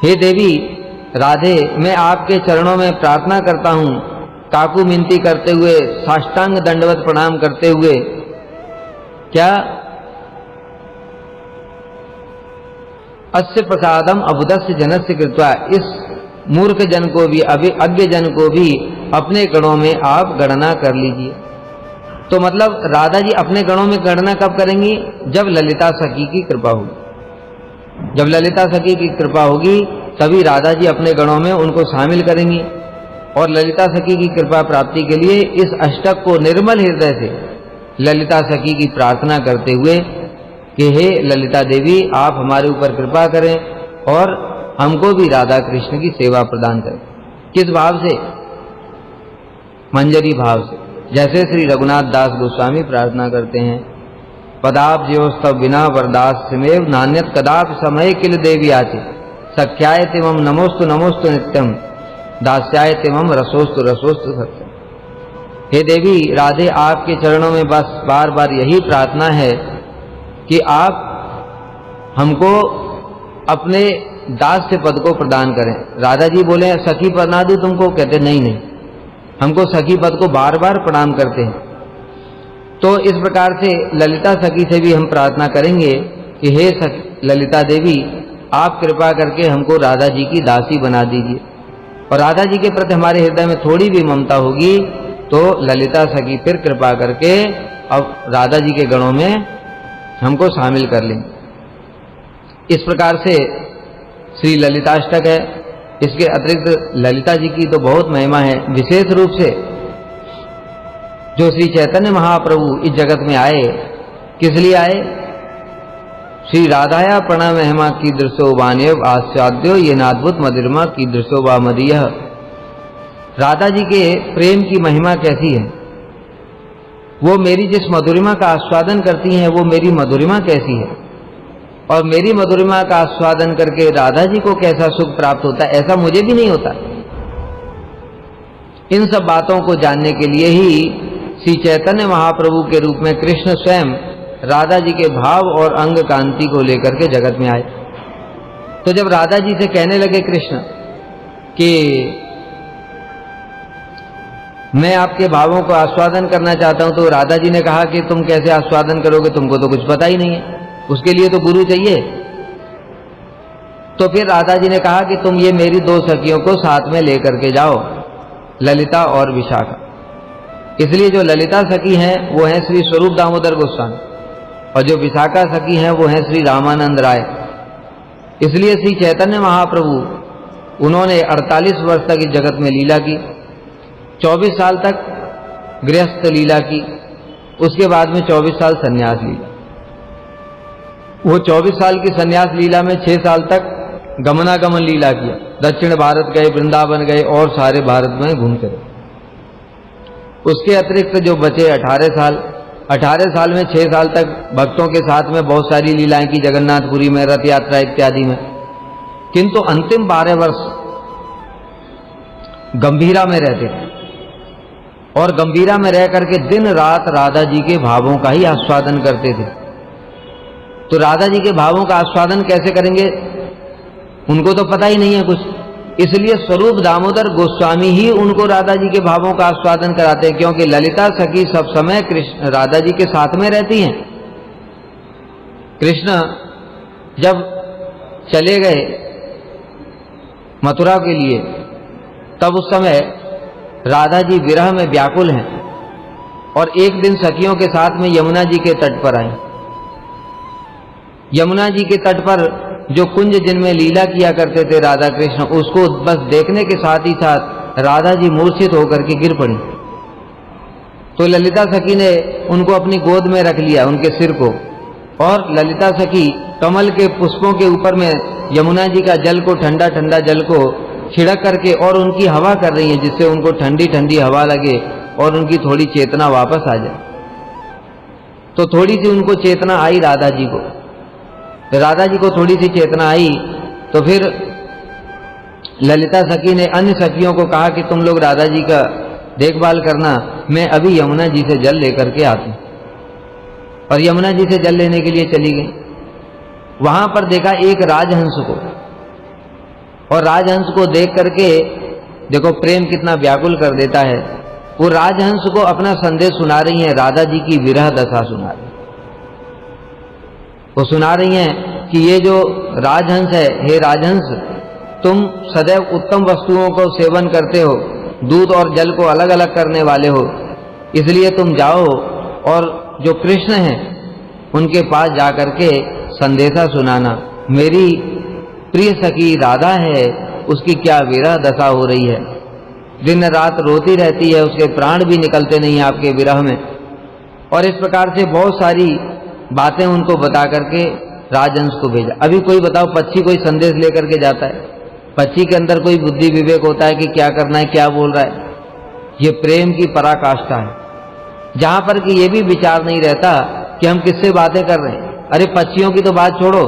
हे देवी राधे, मैं आपके चरणों में प्रार्थना करता हूँ, काकू मिनती करते हुए, साष्टांग दंडवत प्रणाम करते हुए, क्या अस्य प्रसादम अबुदस्य जनस्य कृत्वा, इस मूर्ख जन को भी, अज्ञ जन को भी अपने गणों में आप गणना कर लीजिए। तो मतलब राधा जी अपने गणों में गणना कब करेंगी? जब ललिता सखी की कृपा होगी। जब ललिता सखी की कृपा होगी तभी राधा जी अपने गणों में उनको शामिल करेंगी। और ललिता सखी की कृपा प्राप्ति के लिए इस अष्टक को निर्मल हृदय से ललिता सखी की प्रार्थना करते हुए कि हे ललिता देवी, आप हमारे ऊपर कृपा करें और हमको भी राधा कृष्ण की सेवा प्रदान करें। किस भाव से? मंजरी भाव से। जैसे श्री रघुनाथ दास गोस्वामी प्रार्थना करते हैं, पदाब ज्योस्तव बिना वरदास सिमेव नान्यत कदाप समय किल देवी आचे सख्याय तिमम नमोस्तु नमोस्तु नित्यम दास्याय तिमम रसोस्तु रसोस्तु सत्यम। हे देवी राधे, आपके चरणों में बस बार बार यही प्रार्थना है कि आप हमको अपने दास्य पद को प्रदान करें। राधा जी बोले सखी पद ना दूं तुमको? कहते नहीं नहीं, हमको सखी पद को बार बार प्रणाम करते हैं। तो इस प्रकार से ललिता सखी से भी हम प्रार्थना करेंगे कि हे ललिता देवी, आप कृपा करके हमको राधा जी की दासी बना दीजिए। और राधा जी के प्रति हमारे हृदय में थोड़ी भी ममता होगी तो ललिता सखी फिर कृपा करके अब राधा जी के गणों में हमको शामिल कर लेंगे। इस प्रकार से श्री ललिताष्टक है। इसके अतिरिक्त ललिता जी की तो बहुत महिमा है। विशेष रूप से जो श्री चैतन्य महाप्रभु इस जगत में आए, किस लिए आए? श्री राधाया प्रणय महिमा की दृश्यो वाण्यव आस्वाद्यो ये नाद्भुत मधिरमा की दृश्यो वा मदीय। राधा जी के प्रेम की महिमा कैसी है, वो मेरी जिस मधुरिमा का आस्वादन करती हैं वो मेरी मधुरिमा कैसी है, और मेरी मधुरिमा का आस्वादन करके राधा जी को कैसा सुख प्राप्त होता है, ऐसा मुझे भी नहीं होता। इन सब बातों को जानने के लिए ही श्री चैतन्य महाप्रभु के रूप में कृष्ण स्वयं राधा जी के भाव और अंग कांति को लेकर के जगत में आए। तो जब राधा जी से कहने लगे कृष्ण कि मैं आपके भावों को आस्वादन करना चाहता हूं, तो राधा जी ने कहा कि तुम कैसे आस्वादन करोगे, तुमको तो कुछ पता ही नहीं है, उसके लिए तो गुरु चाहिए। तो फिर राधा जी ने कहा कि तुम ये मेरी दो सखियों को साथ में लेकर के जाओ, ललिता और विशाखा। इसलिए जो ललिता सखी हैं वो हैं श्री स्वरूप दामोदर गोस्वामी, और जो विशाखा सखी हैं वो हैं श्री रामानंद राय। इसलिए श्री चैतन्य महाप्रभु उन्होंने 48 वर्ष तक इस जगत में लीला की, 24 साल तक गृहस्थ लीला की, उसके बाद में 24 साल सन्यास लीला। वो 24 साल की सन्यास लीला में 6 साल तक गमनागमन लीला किया, दक्षिण भारत गए, वृंदावन गए और सारे भारत में घूमते रहे। उसके अतिरिक्त जो बचे 18 साल में 6 साल तक भक्तों के साथ में बहुत सारी लीलाएं की, जगन्नाथपुरी में, रथ यात्रा इत्यादि में। किंतु अंतिम 12 वर्ष गंभीरा में रहते थे, और गंभीरा में रह करके दिन रात राधा जी के भावों का ही आस्वादन करते थे। तो राधा जी के भावों का आस्वादन कैसे करेंगे, उनको तो पता ही नहीं है कुछ। इसलिए स्वरूप दामोदर गोस्वामी ही उनको राधा जी के भावों का आस्वादन कराते हैं, क्योंकि ललिता सखी सब समय कृष्ण राधा जी के साथ में रहती हैं। कृष्ण जब चले गए मथुरा के लिए, तब उस समय राधा जी विरह में व्याकुल हैं, और एक दिन सखियों के साथ में यमुना जी के तट पर आए। यमुना जी के तट पर जो कुंज जिनमें लीला किया करते थे राधा कृष्ण, उसको बस देखने के साथ ही साथ राधा जी मूर्छित होकर के गिर पड़ी। तो ललिता सखी ने उनको अपनी गोद में रख लिया, उनके सिर को, और ललिता सखी कमल के पुष्पों के ऊपर में यमुना जी का जल को, ठंडा ठंडा जल को छिड़क करके और उनकी हवा कर रही है, जिससे उनको ठंडी ठंडी हवा लगे और उनकी थोड़ी चेतना वापस आ जाए। तो थोड़ी सी उनको चेतना आई राधा जी को, राधा जी को थोड़ी सी चेतना आई। तो फिर ललिता सखी ने अन्य सखियों को कहा कि तुम लोग राधा जी का देखभाल करना, मैं अभी यमुना जी से जल लेकर के आती हूं। और यमुना जी से जल लेने के लिए चली गई। वहां पर देखा एक राजहंस को, और राजहंस को देख करके देखो प्रेम कितना व्याकुल कर देता है। वो राजहंस को अपना संदेश सुना रही है, राधा जी की विरह दशा सुना रही है। वो सुना रही हैं कि ये जो राजहंस है, हे राजहंस, तुम सदैव उत्तम वस्तुओं को सेवन करते हो, दूध और जल को अलग अलग करने वाले हो, इसलिए तुम जाओ और जो कृष्ण हैं उनके पास जाकर के संदेशा सुनाना, मेरी प्रिय सखी राधा है, उसकी क्या विरह दशा हो रही है, दिन रात रोती रहती है, उसके प्राण भी निकलते नहीं आपके विरह में। और इस प्रकार से बहुत सारी बातें उनको बता करके राजहंस को भेजा। अभी कोई बताओ, पक्षी कोई संदेश लेकर के जाता है, पक्षी के अंदर कोई बुद्धि विवेक होता है कि क्या करना है, क्या बोल रहा है? ये प्रेम की पराकाष्ठा है, जहां पर कि ये भी विचार नहीं रहता कि हम किससे बातें कर रहे हैं। अरे पक्षियों की तो बात छोड़ो,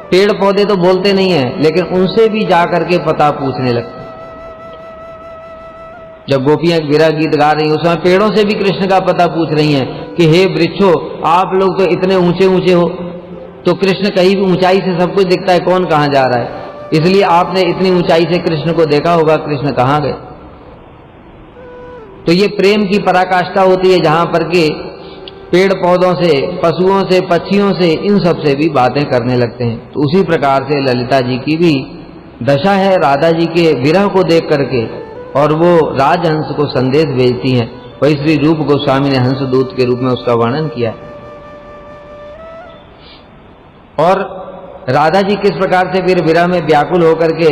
पेड़ पौधे तो बोलते नहीं है, लेकिन उनसे भी जा करके पता पूछने लगते। जब गोपियां विरह गीत गा रही हैं, उसमें पेड़ों से भी कृष्ण का पता पूछ रही हैं कि हे वृक्षों, आप लोग तो इतने ऊंचे ऊंचे हो, तो कृष्ण कहीं भी ऊंचाई से सब कुछ दिखता है, कौन कहां जा रहा है, इसलिए आपने इतनी ऊंचाई से कृष्ण को देखा होगा, कृष्ण कहां गए। तो ये प्रेम की पराकाष्ठा होती है, जहां पर के पेड़ पौधों से, पशुओं से, पक्षियों से, इन सब से भी बातें करने लगते हैं। तो उसी प्रकार से ललिता जी की भी दशा है राधा जी के विरह को देख करके, और वो राजहंस को संदेश भेजती हैं। वही श्री रूप गोस्वामी ने हंस दूत के रूप में उसका वर्णन किया है। और राधा जी किस प्रकार से फिर विरह में व्याकुल होकर के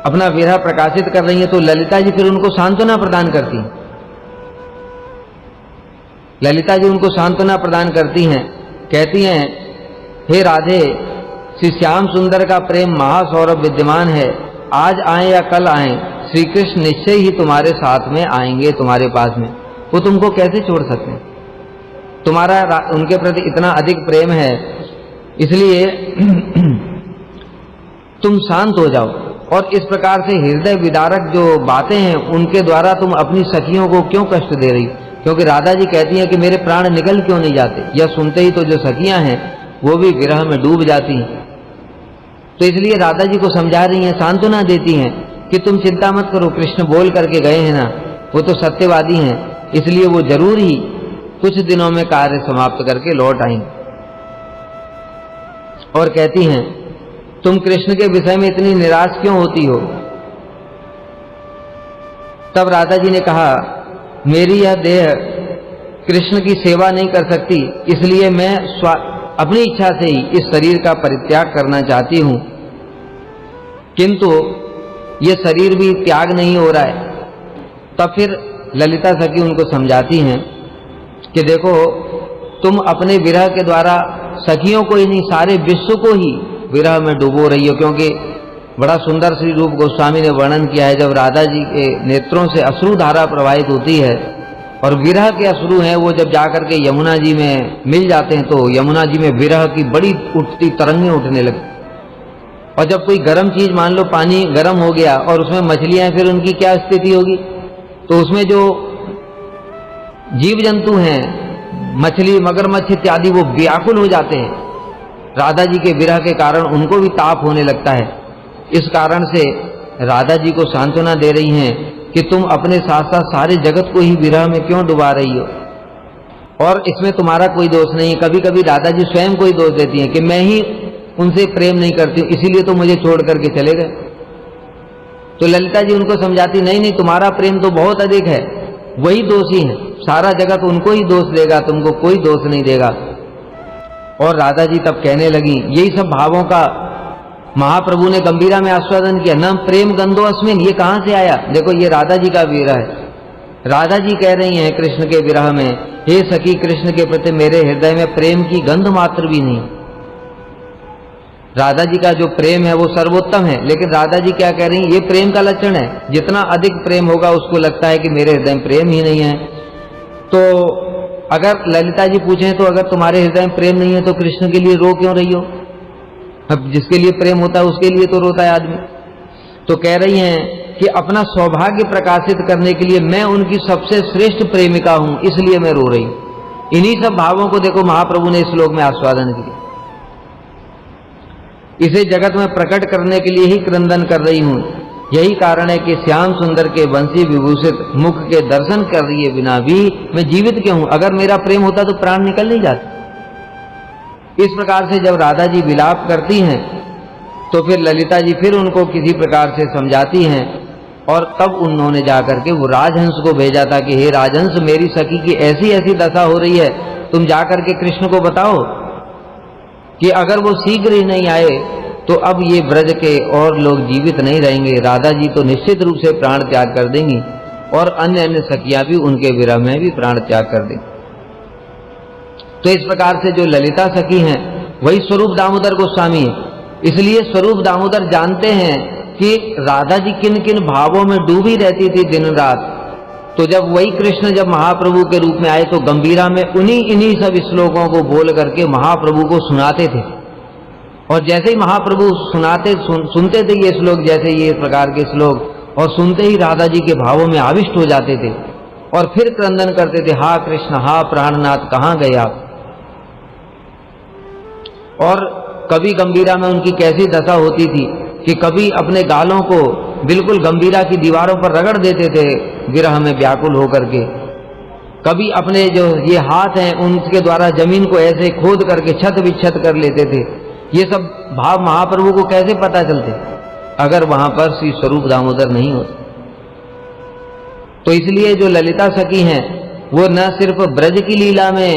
अपना विरह प्रकाशित कर रही है, तो ललिता जी फिर उनको सांत्वना प्रदान करती हैं। ललिता जी उनको सांत्वना प्रदान करती हैं कहती हैं, हे राधे, श्री श्याम सुंदर का प्रेम महासौरभ विद्यमान है। आज आए या कल आए, श्री कृष्ण निश्चय ही तुम्हारे साथ में आएंगे, तुम्हारे पास में। वो तुमको कैसे छोड़ सकते हैं? तुम्हारा उनके प्रति इतना अधिक प्रेम है, इसलिए तुम शांत हो जाओ। और इस प्रकार से हृदय विदारक जो बातें हैं, उनके द्वारा तुम अपनी सखियों को क्यों कष्ट दे रही? क्योंकि राधा जी कहती हैं कि मेरे प्राण निकल क्यों नहीं जाते। यह सुनते ही तो जो सखियां हैं वो भी विरह में डूब जाती हैं। तो इसलिए राधा जी को समझा रही हैं, सांत्वना देती हैं कि तुम चिंता मत करो, कृष्ण बोल करके गए हैं ना, वो तो सत्यवादी हैं, इसलिए वो जरूर ही कुछ दिनों में कार्य समाप्त करके लौट आएंगे। और कहती हैं, तुम कृष्ण के विषय में इतनी निराश क्यों होती हो? तब राधा जी ने कहा, मेरी यह देह कृष्ण की सेवा नहीं कर सकती, इसलिए मैं अपनी इच्छा से ही इस शरीर का परित्याग करना चाहती हूं, किंतु ये शरीर भी त्याग नहीं हो रहा है। तब फिर ललिता सखी उनको समझाती हैं कि देखो, तुम अपने विरह के द्वारा सखियों को ही नहीं, सारे विश्व को ही विरह में डुबो रही हो। क्योंकि बड़ा सुंदर श्री रूप गोस्वामी ने वर्णन किया है, जब राधा जी के नेत्रों से अश्रु धारा प्रवाहित होती है और विरह के अश्रु हैं वो जब जाकर के यमुना जी में मिल जाते हैं, तो यमुना जी में विरह की बड़ी उठती तरंगें उठने लगती। और जब कोई गर्म चीज, मान लो पानी गर्म हो गया और उसमें मछलियां हैं, फिर उनकी क्या स्थिति होगी? तो उसमें जो जीव जंतु हैं, मछली, मगरमच्छ इत्यादि, वो व्याकुल हो जाते हैं। राधा जी के विरह के कारण उनको भी ताप होने लगता है। इस कारण से राधा जी को सांत्वना दे रही हैं कि तुम अपने साथ साथ सारे जगत को ही विरह में क्यों डुबा रही हो, और इसमें तुम्हारा कोई दोष नहीं। कभी कभी राधा जी स्वयं को ही दोष देती हैं कि मैं ही उनसे प्रेम नहीं करती हूं, इसीलिए तो मुझे छोड़ करके चले गए। तो ललिता जी उनको समझाती, नहीं नहीं, तुम्हारा प्रेम तो बहुत अधिक है, वही दोषी है, सारा जगत उनको ही दोष देगा, तुमको कोई दोष नहीं देगा। और राधा जी तब कहने लगी, यही सब भावों का महाप्रभु ने गंभीरा में आस्वादन किया। न प्रेम गंधो अस्मिन, ये कहां से आया? देखो, ये राधा जी का विरह है। राधा जी कह रही हैं कृष्ण के विरह में, हे सखी, कृष्ण के प्रति मेरे हृदय में प्रेम की गंध मात्र भी नहीं। राधा जी का जो प्रेम है वो सर्वोत्तम है, लेकिन राधा जी क्या कह रही हैं, ये प्रेम का लक्षण है। जितना अधिक प्रेम होगा उसको लगता है कि मेरे हृदय में प्रेम ही नहीं है। तो अगर ललिता जी पूछें, तो अगर तुम्हारे हृदय में प्रेम नहीं है तो कृष्ण के लिए रो क्यों रही हो? अब जिसके लिए प्रेम होता है उसके लिए तो रोता है आदमी। तो कह रही हैं कि अपना सौभाग्य प्रकाशित करने के लिए मैं उनकी सबसे श्रेष्ठ प्रेमिका हूं, इसलिए मैं रो रही हूं। इन्हीं सब भावों को देखो महाप्रभु ने इस श्लोक में आस्वादन किया। इसे जगत में प्रकट करने के लिए ही क्रंदन कर रही हूं। यही कारण है कि श्याम सुंदर के वंशी विभूषित मुख के दर्शन कर रही है बिना भी मैं जीवित क्यों हूं? अगर मेरा प्रेम होता तो प्राण निकल नहीं जाते। इस प्रकार से जब राधा जी विलाप करती हैं, तो फिर ललिता जी फिर उनको किसी प्रकार से समझाती हैं, और तब उन्होंने जाकर के वो राजहंस को भेजा था कि हे राजहंस, मेरी सखी की ऐसी ऐसी दशा हो रही है, तुम जाकर के कृष्ण को बताओ कि अगर वो शीघ्र ही नहीं आए तो अब ये ब्रज के और लोग जीवित नहीं रहेंगे। राधा जी तो निश्चित रूप से प्राण त्याग कर देंगी, और अन्य अन्य सखियां भी उनके विरह में भी प्राण त्याग कर देंगी। तो इस प्रकार से जो ललिता सखी हैं वही स्वरूप दामोदर गोस्वामी है। इसलिए स्वरूप दामोदर जानते हैं कि राधा जी किन किन भावों में डूबी रहती थी दिन रात। तो जब वही कृष्ण जब महाप्रभु के रूप में आए तो गंभीरा में इन्हीं सब श्लोकों को बोल करके महाप्रभु को सुनाते थे। और जैसे ही महाप्रभु सुनते थे ये श्लोक, जैसे ये प्रकार के श्लोक, और सुनते ही राधा जी के भावों में आविष्ट हो जाते थे और फिर क्रंदन करते थे, हा कृष्ण, हा प्राणनाथ, कहां गए आप? और कभी गंभीरा में उनकी कैसी दशा होती थी कि कभी अपने गालों को बिल्कुल गंभीरा की दीवारों पर रगड़ देते थे विरह में व्याकुल होकर के। कभी अपने जो ये हाथ हैं उनके द्वारा जमीन को ऐसे खोद करके छत विच्छत कर लेते थे। ये सब भाव महाप्रभु को कैसे पता चलते अगर वहां पर श्री स्वरूप दामोदर नहीं होते? तो इसलिए जो ललिता सखी हैं वो न सिर्फ ब्रज की लीला में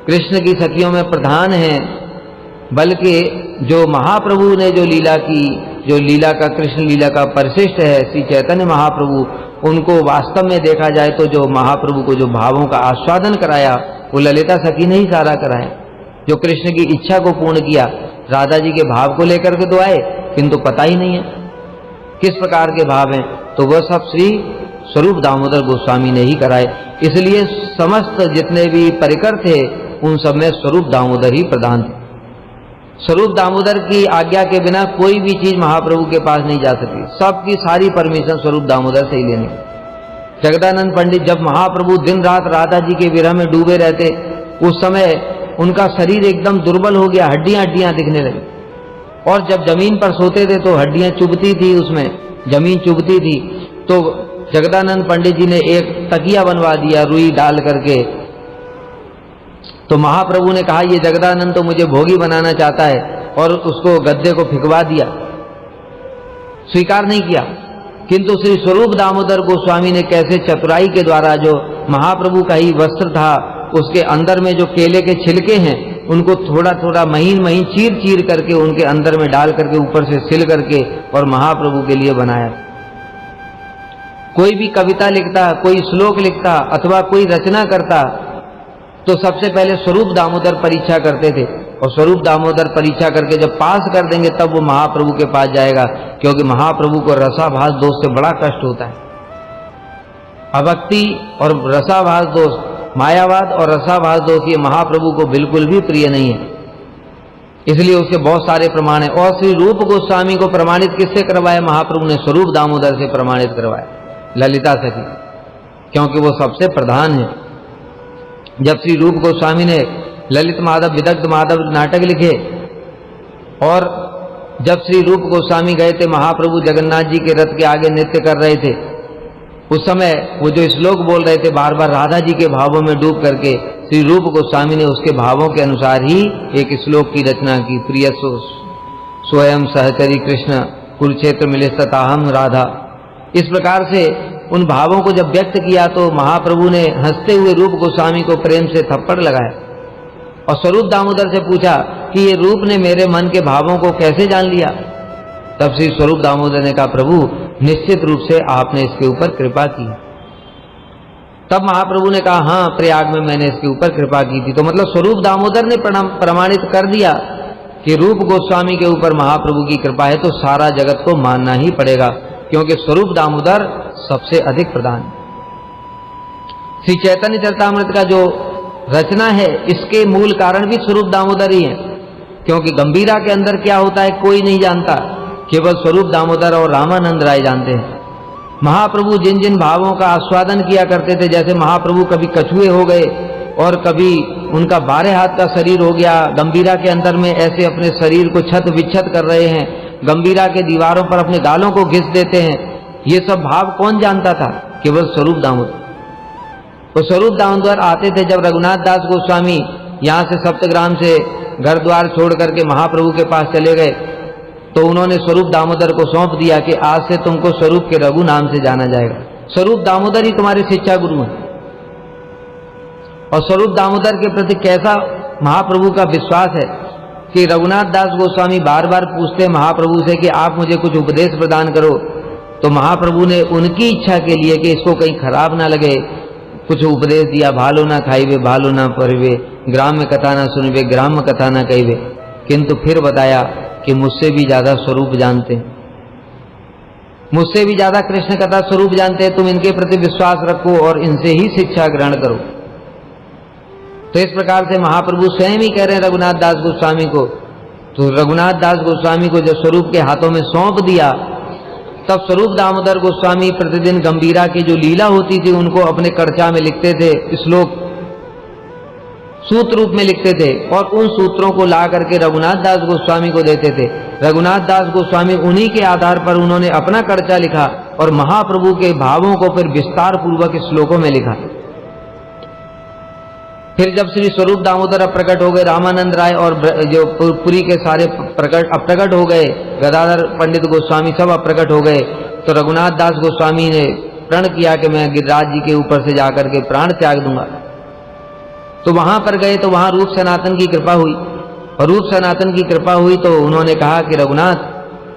कृष्ण की सखियों में प्रधान हैं, बल्कि जो महाप्रभु ने जो लीला की, जो लीला का, कृष्ण लीला का परिशिष्ट है श्री चैतन्य महाप्रभु, उनको वास्तव में देखा जाए तो जो महाप्रभु को जो भावों का आस्वादन कराया वो ललिता सखी ने ही सारा कराया। जो कृष्ण की इच्छा को पूर्ण किया। राधा जी के भाव को लेकर के तो आए, किंतु पता ही नहीं है किस प्रकार के भाव हैं, तो वह सब श्री स्वरूप दामोदर गोस्वामी ने ही कराए। इसलिए समस्त जितने भी परिकर थे उन सब में स्वरूप दामोदर ही प्रधान थे। स्वरूप दामोदर की आज्ञा के बिना कोई भी चीज महाप्रभु के पास नहीं जा सकती, सबकी सारी परमिशन स्वरूप दामोदर से ही लेनी। जगदानंद पंडित जब महाप्रभु दिन रात राधा जी के विरह में डूबे रहते, उस समय उनका शरीर एकदम दुर्बल हो गया, हड्डियां हड्डियां दिखने लगी, और जब जमीन पर सोते थे तो हड्डियां चुभती थी, उसमें जमीन चुभती थी। तो जगदानंद पंडित जी ने एक तकिया बनवा दिया रुई डाल करके। तो महाप्रभु ने कहा ये जगदानंद तो मुझे भोगी बनाना चाहता है, और उसको गद्दे को फिकवा दिया, स्वीकार नहीं किया। किंतु श्री स्वरूप दामोदर गोस्वामी ने कैसे चतुराई के द्वारा जो महाप्रभु का ही वस्त्र था उसके अंदर में जो केले के छिलके हैं उनको थोड़ा थोड़ा महीन महीन चीर चीर करके उनके अंदर में डाल करके ऊपर से सिल करके और महाप्रभु के लिए बनाया। कोई भी कविता लिखता, कोई श्लोक लिखता अथवा कोई रचना करता तो सबसे पहले स्वरूप दामोदर परीक्षा करते थे, और स्वरूप दामोदर परीक्षा करके जब पास कर देंगे तब वो महाप्रभु के पास जाएगा, क्योंकि महाप्रभु को रसाभास दोष से बड़ा कष्ट होता है। अभक्ति और रसाभास दोष, मायावाद और रसाभास दोष ये महाप्रभु को बिल्कुल भी प्रिय नहीं है, इसलिए उसके बहुत सारे प्रमाण है। और श्री रूप गोस्वामी को प्रमाणित किससे करवाया? महाप्रभु ने स्वरूप दामोदर से प्रमाणित करवाया, ललिता सखी, क्योंकि वो सबसे प्रधान है। जब श्री रूप गोस्वामी ने ललित माधव विदग्ध माधव नाटक लिखे, और जब श्री रूप गोस्वामी गए थे महाप्रभु जगन्नाथ जी के रथ के आगे नृत्य कर रहे थे, उस समय वो जो श्लोक बोल रहे थे बार बार राधा जी के भावों में डूब करके, श्री रूप गोस्वामी ने उसके भावों के अनुसार ही एक श्लोक की रचना की। प्रिय स्वयं सहचरी कृष्ण कुरुक्षेत्र मिलिस्तताहम राधा। इस प्रकार से उन भावों को जब व्यक्त किया तो महाप्रभु ने हंसते हुए रूप गोस्वामी को प्रेम से थप्पड़ लगाया, और स्वरूप दामोदर से पूछा कि ये रूप ने मेरे मन के भावों को कैसे जान लिया? तब श्री स्वरूप दामोदर ने कहा, प्रभु निश्चित रूप से आपने इसके ऊपर कृपा की। तब महाप्रभु ने कहा, हाँ प्रयाग में मैंने इसके ऊपर कृपा की थी। तो मतलब स्वरूप दामोदर ने प्रमाणित कर दिया कि रूप गोस्वामी के ऊपर महाप्रभु की कृपा है, तो सारा जगत को मानना ही पड़ेगा, क्योंकि स्वरूप दामोदर सबसे अधिक प्रधान। श्री चैतन्य चरितामृत का जो रचना है इसके मूल कारण भी स्वरूप दामोदर ही है, क्योंकि गंभीरा के अंदर क्या होता है कोई नहीं जानता, केवल स्वरूप दामोदर और रामानंद राय जानते हैं। महाप्रभु जिन जिन भावों का आस्वादन किया करते थे, जैसे महाप्रभु कभी कछुए हो गए और कभी उनका 12 हाथ का शरीर हो गया, गंभीरा के अंदर में ऐसे अपने शरीर को छत विच्छत कर रहे हैं, गंभीरा के दीवारों पर अपने गालों को घिस देते हैं, ये सब भाव कौन जानता था? केवल स्वरूप दामोदर। तो स्वरूप दामोदर आते थे जब रघुनाथ दास गोस्वामी यहाँ से सप्तग्राम से घर द्वार छोड़ करके महाप्रभु के पास चले गए, तो उन्होंने स्वरूप दामोदर को सौंप दिया कि आज से तुमको स्वरूप के रघु नाम से जाना जाएगा। स्वरूप दामोदर ही तुम्हारे शिक्षा गुरु हैं। और स्वरूप दामोदर के प्रति कैसा महाप्रभु का विश्वास है कि रघुनाथ दास गोस्वामी बार बार पूछते महाप्रभु से कि आप मुझे कुछ उपदेश प्रदान करो, तो महाप्रभु ने उनकी इच्छा के लिए कि इसको कहीं खराब ना लगे कुछ उपदेश दिया। भालो ना खाइबे भालो ना परिवे, ग्राम्य कथा ना सुनिबे ग्राम्य कथा ना कहिबे। किंतु फिर बताया कि मुझसे भी ज्यादा स्वरूप जानते हैं, मुझसे भी ज्यादा कृष्ण कथा स्वरूप जानते हैं, तुम इनके प्रति विश्वास रखो और इनसे ही शिक्षा ग्रहण करो। तो इस प्रकार से महाप्रभु स्वयं ही कह रहे हैं रघुनाथ दास गोस्वामी को। तो रघुनाथ दास गोस्वामी को जब स्वरूप के हाथों में सौंप दिया, तब स्वरूप दामोदर गोस्वामी प्रतिदिन गंभीरा की जो लीला होती थी उनको अपने कर्चा में लिखते थे, श्लोक सूत्र रूप में लिखते थे, और उन सूत्रों को ला करके रघुनाथ दास गोस्वामी को देते थे। रघुनाथ दास गोस्वामी उन्हीं के आधार पर उन्होंने अपना कर्चा लिखा और महाप्रभु के भावों को फिर विस्तार पूर्वक श्लोकों में लिखा। फिर जब श्री स्वरूप दामोदर प्रकट हो गए, रामानंद राय और जो पुरी के सारे अप्रकट हो गए, गदाधर पंडित गोस्वामी सब अप्रकट हो गए, तो रघुनाथ दास गोस्वामी ने प्रण किया कि मैं गिरिराज जी के ऊपर से जाकर के प्राण त्याग दूंगा। तो वहां पर गए तो वहां रूप सनातन की कृपा हुई, और रूप सनातन की कृपा हुई तो उन्होंने कहा कि रघुनाथ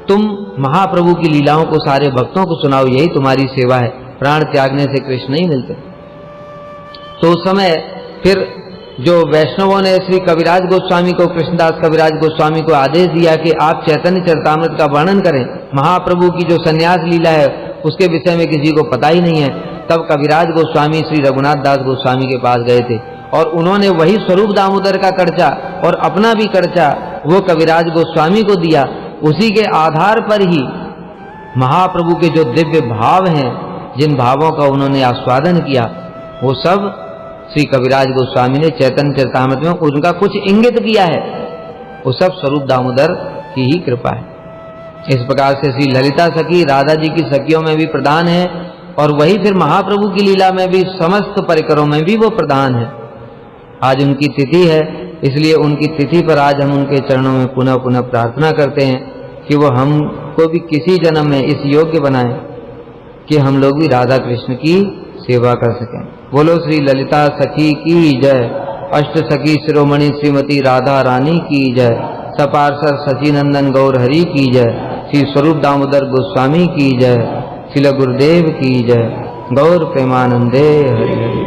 तुम महाप्रभु की लीलाओं को सारे भक्तों को सुनाओ, यही तुम्हारी सेवा है, प्राण त्यागने से कृष्ण नहीं मिलते। तो उस समय फिर जो वैष्णवों ने श्री कविराज गोस्वामी को, कृष्णदास कविराज गोस्वामी को आदेश दिया कि आप चैतन्य चरितामृत का वर्णन करें, महाप्रभु की जो संन्यास लीला है उसके विषय में किसी को पता ही नहीं है, तब कविराज गोस्वामी श्री रघुनाथ दास गोस्वामी के पास गए थे और उन्होंने वही स्वरूप दामोदर का कर्चा और अपना भी कर्चा वो कविराज गोस्वामी को दिया। उसी के आधार पर ही महाप्रभु के जो दिव्य भाव हैं, जिन भावों का उन्होंने आस्वादन किया, वो सब श्री कविराज गोस्वामी ने चैतन्य चरितामृत में उनका कुछ इंगित किया है, वो सब स्वरूप दामोदर की ही कृपा है। इस प्रकार से श्री ललिता सखी राधा जी की सखियों में भी प्रधान है और वही फिर महाप्रभु की लीला में भी, समस्त परिकरों में भी वो प्रधान है। आज उनकी तिथि है, इसलिए उनकी तिथि पर आज हम उनके चरणों में पुनः पुनः प्रार्थना करते हैं कि वो हमको भी किसी जन्म में इस योग्य बनाए कि हम लोग भी राधा कृष्ण की सेवा कर सकें। बोलो श्री ललिता सखी की जय, अष्ट सखी शिरोमणि श्रीमती राधा रानी की जय, सपार्षद सचिनंदन गौर हरि की जय, श्री स्वरूप दामोदर गोस्वामी की जय, श्रील गुरुदेव की जय, गौर प्रेमानंदे हरि हरि।